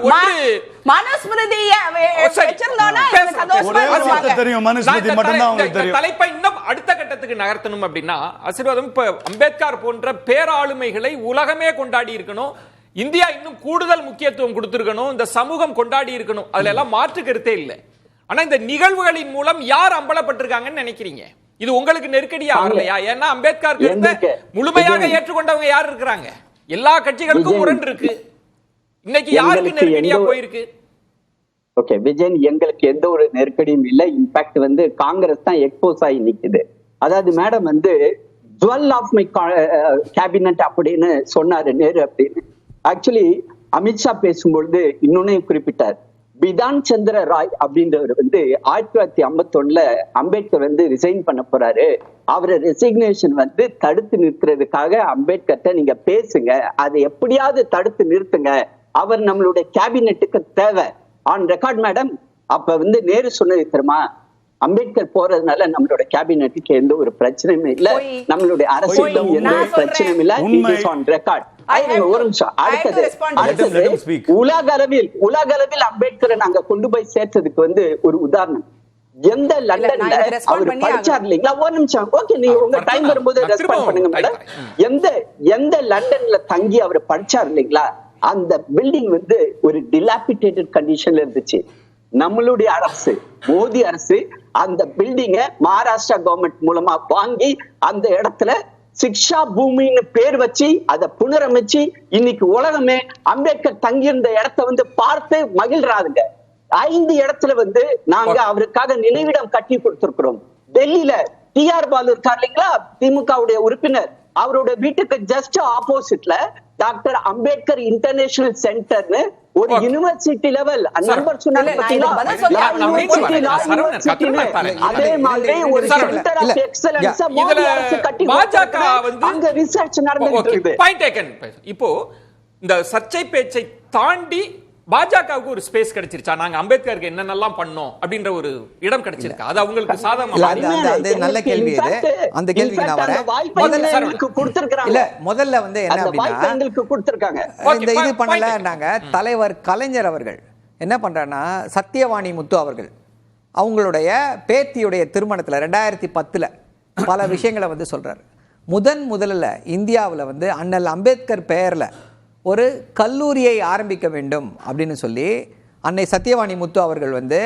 மனுஸ்மிருதியை வெச்சிருந்தோம்னா தலைப்பை இன்னும் அடுத்த கட்டத்துக்கு நகர்த்தணும் அப்படின்னா, ஆசீர்வாதம் இப்ப அம்பேத்கர் போன்ற பேராளுமைகளை உலகமே கொண்டாடி இருக்கணும், இந்தியா இன்னும் கூடுதல் முக்கியத்துவம் கொடுத்திருக்கணும், இந்த சமூகம் கொண்டாடி இருக்கணும், அதுல எல்லாம் மாற்று கருத்தே இல்லை. ஆனா இந்த நிகழ்வுகளின் மூலம் யார் அம்பலப்பட்டிருக்காங்கன்னு நினைக்கிறீங்க? இது உங்களுக்கு நெருக்கடியா ஆகலையா? ஏன்னா அம்பேத்கர் முழுமையாக ஏற்றுக்கொண்டவங்க யார் இருக்கிறாங்க? எல்லா கட்சிகளுக்கும் முரண் இருக்கு. இன்னைக்கு யாருக்கு நெருக்கடியா போயிருக்கு? ஓகே விஜயன், எங்களுக்கு எந்த ஒரு நெருக்கடியும் இல்லை. இன்ஃபேக்ட் வந்து காங்கிரஸ் தான் எக்ஸ்போஸ் ஆகி நிக்குது. அதாவது மேடம் வந்து ஜுவல் ஆஃப் மை கேபினட் அப்படின்னு சொன்னாரு நேரு அப்படின்னு. ஆக்சுவலி அமித்ஷா பேசும்பொழுது இன்னொன்னையும் குறிப்பிட்டார். பிதான் சந்திர ராய் அப்படின்றவர் வந்து 1951 அம்பேத்கர் வந்து ரிசைன் பண்ண போறாரு. அவரை ரெசிக்னேஷன் வந்து தடுத்து நிறுத்துறதுக்காக அம்பேத்கர்ட்ட நீங்க பேசுங்க, அதை எப்படியாவது தடுத்து நிறுத்துங்க, அவர் நம்மளுடைய கேபினெட்டுக்கு தேவை ஆன் ரெக்கார்ட் மேடம். அப்ப வந்து நேரு சொன்னது தெரியுமா, அம்பேத்கர் போறதுனால நம்மளோட கேபினெட்டுக்கு எந்த ஒரு பிரச்சனையும் இல்ல, நம்மளுடைய அரசியலும் எந்த ஒரு பிரச்சனையும் இல்ல, இட் இஸ் ஆன் ரெக்கார்ட். ஒரு நிமிஷம். அடுத்தது உலக அளவில் அம்பேத்கரை நாங்க கொண்டு போய் சேர்த்ததுக்கு வந்து ஒரு உதாரணம், எந்த லண்டன்ல அவர் படிச்சார் இல்லைங்களா? ஒரு நிமிஷம். ஓகே, நீங்க உங்க டைம் வரும்போது ரெஸ்பாண்ட் பண்ணுங்க மேடம். எந்த லண்டன்ல தங்கி அவர் படிச்சார் இல்லைங்களா, அந்த பில்டிங் வந்து ஒரு டிலாபிடேட்டட் கண்டிஷன்ல இருந்துச்சு. நம்மளுடைய அரசு, மோடி அரசு அந்த பில்டிங்க மகாராஷ்டிரா கவர்மெண்ட் மூலமா வாங்கி அந்த இடத்துல சிக்ஷா பூமின்னு பேர் வச்சு அதை புனரமைச்சு இன்னைக்கு உலகமே அம்பேத்கர் தங்கியிருந்த இடத்தை வந்து பார்த்து மகிழ்றாருங்க. 5 இடத்துல வந்து நாங்க அவருக்காக நினைவிடம் கட்டி கொடுத்திருக்கிறோம். டெல்லியில டிஆர் பாலு இருக்கார் இல்லைங்களா, திமுகவுடைய உறுப்பினர், அவரோட வீட்டுக்கு ஜஸ்ட் ஆப்போசிட்ல டாக்டர் அம்பேத்கர் இன்டர்நேஷனல் சென்டர்னு ஒரு யுனிவர்சிட்டி லெவல் நம்பர் சொன்னாங்க. அதே மாதிரி ஒரு சென்டர் ஆஃப் எக்ஸலன்ஸ் மோடி அரசு கட்டி அங்க ரிசர்ச் நடந்துட்டு இருக்கு. இப்போ இந்த சர்ச்சை பேச்சை தாண்டி பாஜகவுக்கு ஒரு ஸ்பேஸ் கிடைச்சிருச்சா? நாங்க அம்பேத்கருக்கு என்னென்னலாம் பண்ணோம் அப்படின்ற ஒரு இடம் கிடைச்சிருக்கா? அது அவங்களுக்கு சாதகமா? நல்ல கேள்வி இது. அந்த கேள்விக்கு நான் வரேன். முதல்ல வந்து என்ன அப்படின்னா, இந்த இது பண்ணல நாங்க தலைவர் கலைஞர் அவர்கள் என்ன பண்றாருன்னா, சத்தியவாணி முத்து அவர்கள் அவங்களுடைய பேத்தியுடைய திருமணத்துல 2010 பல விஷயங்களை வந்து சொல்றாரு. முதல்ல இந்தியாவில் வந்து அண்ணல் அம்பேத்கர் பெயர்ல ஒரு கல்லூரியை ஆரம்பிக்க வேண்டும் அப்படின்னு சொல்லி அன்னை சத்தியவாணி முத்து அவர்கள் வந்து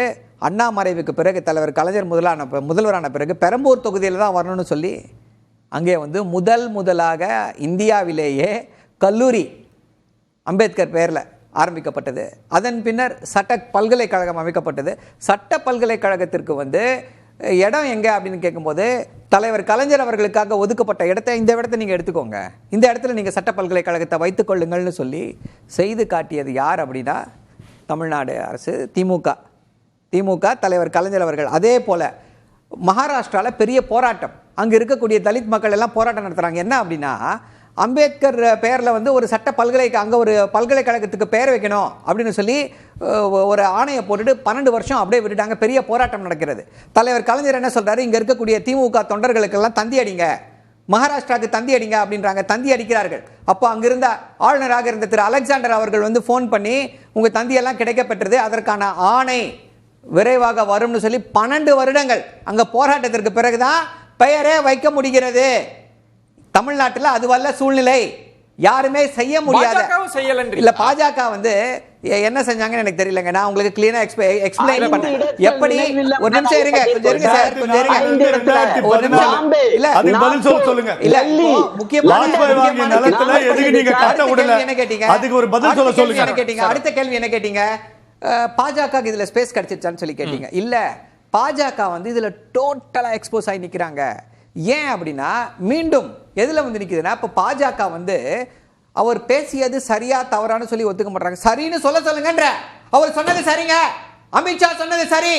அண்ணா மறைவுக்கு பிறகு தலைவர் கலைஞர் முதல்வரான பிறகு பெரம்பூர் தொகுதியில் தான் வரணும்னு சொல்லி அங்கே வந்து முதலாக இந்தியாவிலேயே கல்லூரி அம்பேத்கர் பெயரில் ஆரம்பிக்கப்பட்டது. அதன் பின்னர் சட்ட பல்கலைக்கழகம் அமைக்கப்பட்டது. சட்ட பல்கலைக்கழகத்திற்கு வந்து இடம் எங்கே அப்படின்னு கேட்கும்போது தலைவர் கலைஞர் அவர்களுக்காக ஒதுக்கப்பட்ட இடத்தை, இந்த இடத்தை நீங்கள் எடுத்துக்கோங்க, இந்த இடத்துல நீங்கள் சட்ட பல்கலைக்கழகத்தை வைத்துக் கொள்ளுங்கள்னு சொல்லி செய்து காட்டியது யார் அப்படின்னா தமிழ்நாடு அரசு, திமுக தலைவர் கலைஞர் அவர்கள். அதே போல் மகாராஷ்டிராவில் பெரிய போராட்டம், அங்கே இருக்கக்கூடிய தலித் மக்கள் எல்லாம் போராட்டம் நடத்துகிறாங்க. என்ன அப்படின்னா அம்பேத்கர் பெயரில் வந்து ஒரு சட்ட அங்கே ஒரு பல்கலைக்கழகத்துக்கு பெயர் வைக்கணும் அப்படின்னு சொல்லி ஒரு ஆணையை போட்டுட்டு 12 வருஷம் அப்படியே விட்டுட்டாங்க. பெரிய போராட்டம் நடக்கிறது. தலைவர் கலைஞர் என்ன சொல்கிறாரு, இங்கே இருக்கக்கூடிய திமுக தொண்டர்களுக்கெல்லாம் தந்தி அடிங்க, மகாராஷ்டிராவுக்கு தந்தி அடிங்க அப்படின்றாங்க. தந்தி அடிக்கிறார்கள். அப்போ அங்கிருந்த ஆளுநராக இருந்த திரு அலெக்சாண்டர் அவர்கள் வந்து ஃபோன் பண்ணி உங்கள் தந்தியெல்லாம் கிடைக்கப்பெற்றது, அதற்கான ஆணை விரைவாக வரும்னு சொல்லி 12 வருடங்கள் அங்கே போராட்டத்திற்கு பிறகுதான் பெயரே வைக்க முடிகிறது. தமிழ்நாட்டில் அதுவல்ல சூழ்நிலை, யாருமே செய்ய முடியாது. இல்ல பாஜக வந்து என்ன செஞ்சாங்கன்னு எனக்கு தெரியலங்க. நான் உங்களுக்கு கிளியரா எக்ஸ்பிளைன் பண்ணேன். எப்படி ஒரு நிமிஷம் இருங்க, கொஞ்சம் இருங்க சார், கொஞ்சம் இருங்க. ஒரு நிமிஷம் இல்ல, அதுக்கு பதில் சொல்லுங்க. இல்ல முக்கியமான நிலத்துல எதுக்கு நீங்க கட்ட விடல, என்ன கேட்டீங்க, அதுக்கு ஒரு பதில் சொல்லுங்க. என்ன கேட்டீங்க, அடுத்த கேள்வி என்ன கேட்டீங்க, பாஜக இதுல ஸ்பேஸ் கிடைச்சிருச்சான்னு சொல்லி கேட்டீங்க. இல்ல, பாஜக வந்து இதுல டோட்டலா எக்ஸ்போஸ் ஆகி நிக்கிறாங்க. ஏன் அப்படின்னா மீண்டும் எதுல வந்து நிக்குதுன்னா, இப்ப பாஜக வந்து அவர் பேசியது சரியா தவறான்னு சொல்லி ஒத்துக்க மாட்டாங்க. சரின்னு சொல்லுங்கன்ற, அவர் சொன்னது சரிங்க, அமித்ஷா சொன்னது சரி,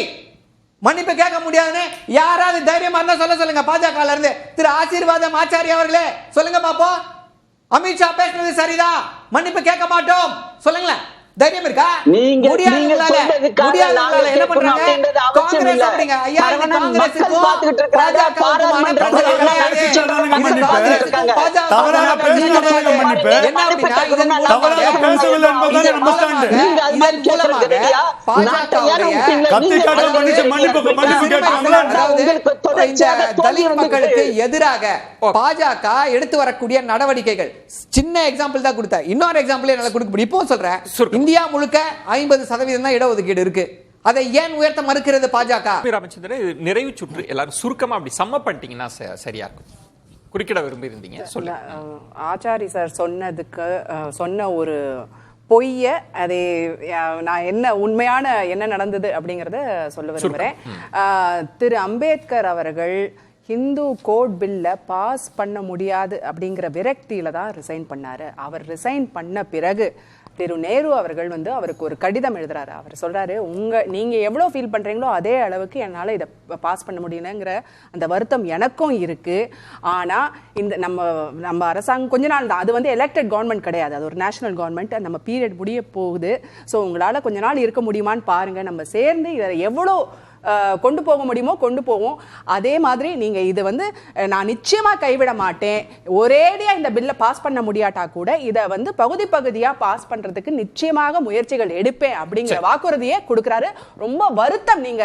மன்னிப்பு கேட்க முடியாதுன்னு யாராவது தைரியமா இருந்தா சொல்லுங்க. பாஜகல இருந்து திரு ஆசீர்வாதம் ஆச்சாரி அவர்களே சொல்லுங்க பாப்போம், அமித்ஷா பேசுனது சரிதான், மன்னிப்பு கேட்க மாட்டோம் சொல்லுங்களேன். தைரியம் இருக்கா? நீங்க முடியாதவங்களால என்ன பண்றாங்க? காங்கிரஸ் அப்படிங்க ஐயா, காங்கிரஸுக்கும் பாஜகவுக்குமான பிரச்சனை கிடையாது. தவறாக பேசுனதுக்கு மன்னிப்பு, தவறாக பேசவில்லை என்பதுதான் நம்ம ஸ்டாண்ட். கத்திக்காட்ட மன்னிப்பு கேட்கறாங்களா? தலித் மக்களுக்கு எதிராக பாஜக எடுத்து வரக்கூடிய நடவடிக்கைகள் சின்ன எக்ஸாம்பிள் தான் கொடுத்தேன். இன்னொரு எக்ஸாம்பிள் என்னால கொடுக்க முடியும். இப்போ சொல்றேன், இந்தியா முழுக்க 50% தான் இடஒதுக்கீடு இருக்கு. அதை ஏன் உயர்த்த மறுக்கிறது பாஜக? ராமச்சந்திரன், நிறைவு சுற்று எல்லாரும் சுருக்கமா அப்படி சம்ம பண்ணிட்டீங்கன்னா சரியா இருக்கும். குறுக்கிட விரும்பி இருந்தீங்க, சொல்லுங்க. ஆச்சாரி சார் சொன்ன ஒரு பொய்ய, அதை நான் என்ன உண்மையான என்ன நடந்தது அப்படிங்கறத சொல்ல விரும்புறேன். திரு அம்பேத்கர் அவர்கள் ஹிந்து கோட் பில்ல பாஸ் பண்ண முடியாது அப்படிங்கிற விரக்தியில தான் ரிசைன் பண்ணாரு. அவர் ரிசைன் பண்ண பிறகு திரு நேரு அவர்கள் வந்து அவருக்கு ஒரு கடிதம் எழுதுறாரு. அவர் சொல்றாரு, நீங்க எவ்வளவு ஃபீல் பண்றீங்களோ அதே அளவுக்கு என்னால இதை பாஸ் பண்ண முடியலங்கிற அந்த வருத்தம் எனக்கும் இருக்கு. ஆனா இந்த நம்ம அரசாங்கம் கொஞ்ச நாள் தான், அது வந்து எலெக்டட் கவர்மெண்ட் கிடையாது, அது ஒரு நேஷனல் கவர்மெண்ட். நம்ம பீரியட் முடிய போகுது. ஸோ உங்களால கொஞ்ச நாள் இருக்க முடியுமான்னு பாருங்க, நம்ம சேர்ந்து இதை எவ்வளோ கொண்டு போக முடியுமோ கொண்டு போவோம். அதே மாதிரி நீங்க இது வந்து நான் நிச்சயமா கைவிட மாட்டேன், ஒரேடியா இந்த பில்லை பாஸ் பண்ண முடியாட்டா கூட இதை வந்து பகுதி பகுதியா பாஸ் பண்றதுக்கு நிச்சயமாக முயற்சிகள் எடுப்பேன் அப்படிங்கிற வாக்குறுதியை கொடுக்கிறாரு. ரொம்ப வருத்தம் நீங்க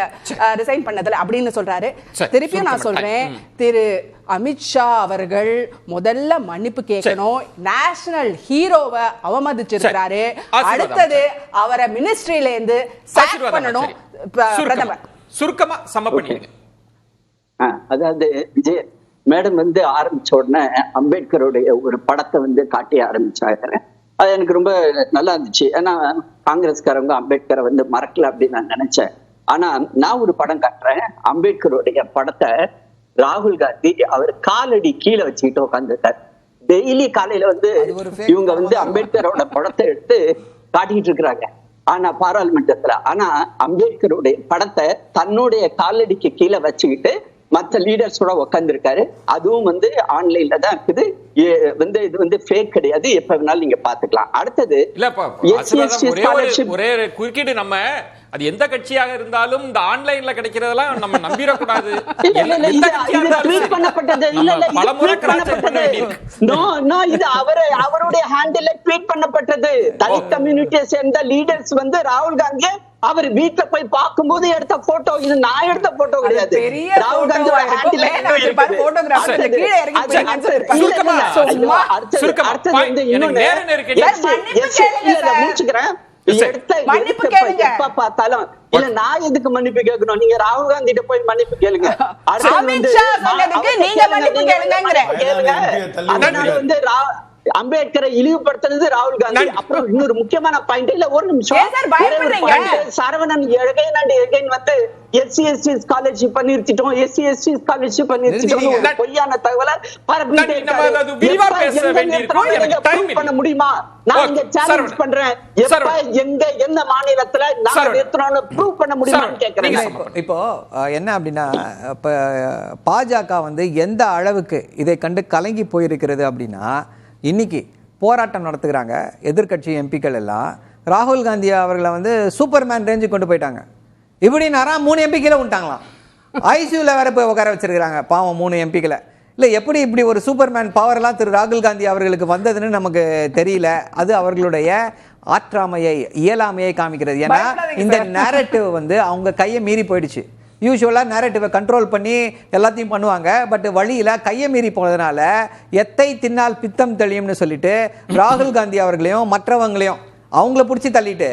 ரிசைன் பண்ணதுல அப்படின்னு சொல்றாரு. திருப்பியும் நான் சொல்றேன், திரு அமித்ஷா அவர்கள் முதல்ல மன்னிப்பு கேட்கணும். நேஷனல் ஹீரோவை அவமதிச்சிருக்கிறாரு. அடுத்தது அவரை மினிஸ்ட்ரியில இருந்து சாக் பண்ணணும். பிரதமர் சுருக்கமா சம்ம பண்ணிடுங்க. அதாவது விஜய் மேடம் வந்து ஆரம்பிச்ச உடனே அம்பேத்கருடைய ஒரு படத்தை வந்து காட்டி ஆரம்பிச்சாங்க. அது எனக்கு ரொம்ப நல்லா இருந்துச்சு. ஏன்னா காங்கிரஸ்காரங்க அம்பேத்கரை வந்து மறக்கல அப்படின்னு நான் நினைச்சேன். ஆனா நான் ஒரு படம் காட்டுறேன். அம்பேத்கருடைய படத்தை ராகுல் காந்தி அவர் காலடி கீழே வச்சுக்கிட்டு உட்காந்துட்டார். டெய்லி காலையில வந்து இவங்க வந்து அம்பேத்கரோட படத்தை எடுத்து காட்டிக்கிட்டு இருக்கிறாங்க. ஆனா பாராளுமன்றத்துல, ஆனா அம்பேத்கருடைய படத்தை தன்னுடைய காலடிக்கு கீழே வச்சுக்கிட்டு மற்ற லீடர்ஸோட உட்காந்துருக்காரு. அதுவும் வந்து ஆன்லைன்ல தான் இருக்குது. வந்து இது வந்து ஃபேக் கிடையாது, எப்ப வேணாலும் நீங்க பாத்துக்கலாம். அடுத்தது ஒரே குறுக்கீடு, நம்ம அது எந்த கட்சியாக இருந்தாலும் இந்த ஆன்லைன்ல கிடைக்கிறதெல்லாம் நம்ம நம்பிடக்கூடாது. அவருடைய ஹேண்டில் ட்வீட் பண்ணப்பட்டது. தலித் கம்யூனிட்டியை சேர்ந்த லீடர்ஸ் வந்து ராகுல் காந்தி அவர் வீட்டுல போய் பார்க்கும்போது எடுத்த போட்டோ, இது நான் எடுத்த போட்டோ கிடையாது. ராகுல் காந்தி பார்த்தாலும் இல்ல, நான் எதுக்கு மன்னிப்பு கேட்கணும்? நீங்க ராகுல் காந்தி கிட்ட போய் மன்னிப்பு கேளுங்க. அம்பேத்கரை இழிவுபடுத்துறது ராகுல் காந்தி. அப்புறம் இன்னொரு முக்கியமான பாயிண்ட் இல்ல, ஒரு நிமிஷம். சரவணன் எகைன் வந்து SC/ST ஸ்காலர்ஷிப் நிறுத்திட்டோம், SC/ST ஸ்காலர்ஷிப் நிறுத்திட்டோம் பொய்யான தகவலை பரப்பிட்டே பண்ண முடியுமா? நான் இங்க சேலஞ்ச் பண்றேன். எப்ப எங்க எந்த மாநிலத்துல நான் நிறுத்தணும்னு ப்ரூவ் பண்ண முடியுமான்னு கேக்குறேன். இப்போ என்ன அப்படின்னா, இப்ப பாஜக வந்து எந்த அளவுக்கு இதை கண்டு கலங்கி போயிருக்கிறது அப்படின்னா, இன்னைக்கு போராட்டம் நடத்துகிறாங்க எதிர்க்கட்சி எம்பிக்கள் எல்லாம். ராகுல் காந்தி அவர்களை வந்து சூப்பர்மேன் ரேஞ்சு கொண்டு போயிட்டாங்க. இப்படி நேரா 3 எம்பிக்களை விட்டாங்களாம். ஐசியூல வேற போய் உட்கார வச்சிருக்காங்க பாவம் 3 எம்பிக்களை. இல்லை எப்படி இப்படி ஒரு சூப்பர்மேன் பவர்லாம் திரு ராகுல் காந்தி அவர்களுக்கு வந்ததுன்னு நமக்கு தெரியல. அது அவர்களுடைய ஆற்றாமையை, இயலாமையை காமிக்கிறது. ஏன்னா இந்த நேரட்டிவ் வந்து அவங்க கையை மீறி போயிடுச்சு. யூஸ்வலாக நேரட்டிவை கண்ட்ரோல் பண்ணி எல்லாத்தையும் பண்ணுவாங்க. பட் வழியில் கையை மீறி போனதுனால எத்தை தின்னால் பித்தம் தெளியும்னு சொல்லிட்டு ராகுல் காந்தி அவர்களையும் மற்றவங்களையும் அவங்கள பிடிச்சி தள்ளிட்டு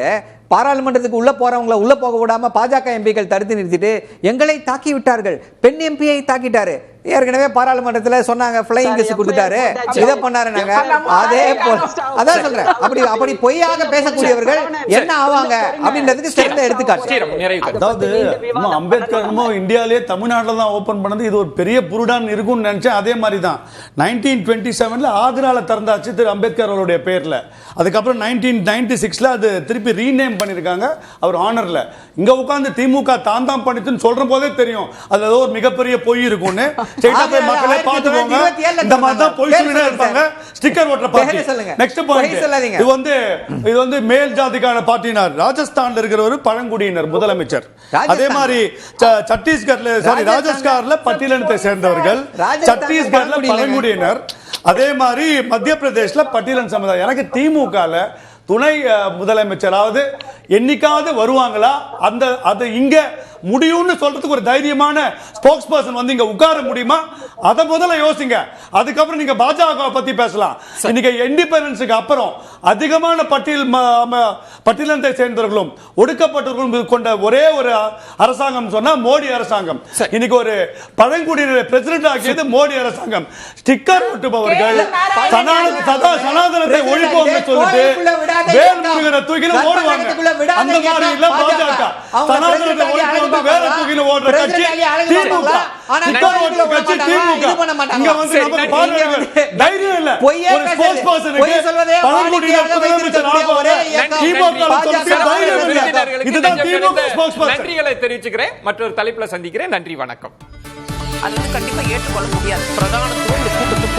பாராளுமன்றத்துக்கு உள்ள போறவங்களை உள்ள போக விடாம பாஜக எம்பிக்கள் தடுத்து நிறுத்திட்டு எங்களை தாக்கி விட்டார்கள். பெண் எம்பியை தாக்கிட்டாரு. ஏற்கனவே பாராளுமன்றத்தில் சொன்னாங்க ஃப்ளைங் கிஸ் கொடுத்தாரு, இதை பண்ணாரு. நாங்க அதே போல அதான் சொல்றேன். அப்படி பொய்யாக பேசக்கூடியவர்கள் என்ன ஆவாங்க அப்படின்றதுக்கு சிறந்த எடுத்துக்காட்டு. அதாவது அம்பேத்கர் இந்தியாவிலேயே தமிழ்நாட்டில் தான் ஓபன் பண்ணது. இது ஒரு பெரிய புருடான் இருக்கும்னு நினைச்சேன். அதே மாதிரி தான் 1927 ஆக்ரால திறந்தாச்சு திரு அம்பேத்கர் அவருடைய பேர்ல. அதுக்கப்புறம் 1996 அது திருப்பி ரீநேம் பண்ணிருக்காங்க அவர் ஆனர்ல. இங்க உட்கார்ந்து திமுக தான் பண்ணிட்டுன்னு சொல்ற போதே தெரியும் அதுல ஏதோ ஒரு மிகப்பெரிய பொய் இருக்கும்னு. மக்களே பாத்துக்கோங்க, இந்த மாதிரி தான் பொய் சொல்லிட்டே இருப்பாங்க. ஸ்டிக்கர் ஓட்டற பார்ட்டி. நெக்ஸ்ட் பாயிண்ட், இது வந்து மேல் ஜாதிக்கான பார்ட்டினார். ராஜஸ்தான்ல இருக்கிற பழங்குடியினர் முதலமைச்சர். அதே மாதிரி சத்தீஸ்கர்ல ராஜஸ்தான்ல பட்டியலினத்தை சேர்ந்தவர்கள், சத்தீஸ்கர்ல பழங்குடியினர். அதே மாதிரி மத்திய பிரதேஷ்ல பட்டியலின சமுதாயம். எனக்கு திமுகல துணை முதலமைச்சராவது என்னைக்காவது வருவாங்களா? அது இங்க முடியும்னு சொல்றதுக்கு ஒரு தைரியமான ஸ்போக்ஸ் பர்சன் வந்து இங்க உட்கார முடியுமா? அதை முதல்ல யோசிங்க. அதுக்கப்புறம் நீங்க பாஜக பத்தி பேசலாம். இன்னைக்கு இண்டிபெண்டன்ஸுக்கு அப்புறம் அதிகமான பட்டியலினத்தை சேர்ந்தவர்களும் ஒடுக்கப்பட்டவர்களும் கொண்ட ஒரே ஒரு அரசாங்கம் சொன்னா மோடி அரசாங்கம். இன்னைக்கு ஒரு பழங்குடியினரை பிரசிடென்ட் ஆக்கியது மோடி அரசாங்கம். ஸ்டிக்கர் ஒட்டுபவர்கள் சனாதனத்தை ஒழிப்போம்னு சொல்லிட்டு வேல்முருகனை தூக்கில ஓடுவாங்க. அந்த மாதிரி இல்ல பாஜக. சனாதனத்தை ஒழிப்போம் வேற தூக்கில ஓடுற கட்சி திமுக. ஸ்டிக்கர் ஓட்டுற கட்சி திமுக. இங்க வந்து நமக்கு பார்வையாளர்கள் தைரியம் இல்ல. ஒரு ஸ்போர்ட்ஸ் பர்சனுக்கு பழங்குடியினர் முதலமைச்சர் ஆகவரே திமுக தைரியம் இல்ல. இதுதான் திமுக ஸ்போர்ட்ஸ் பர்சன். நன்றிகளை தெரிவிச்சுக்கிறேன். மற்றொரு தலைப்புல சந்திக்கிறேன். நன்றி, வணக்கம். அது கண்டிப்பா ஏற்றுக்கொள்ள முடியாது. பிரதான கூட்டத்துக்கு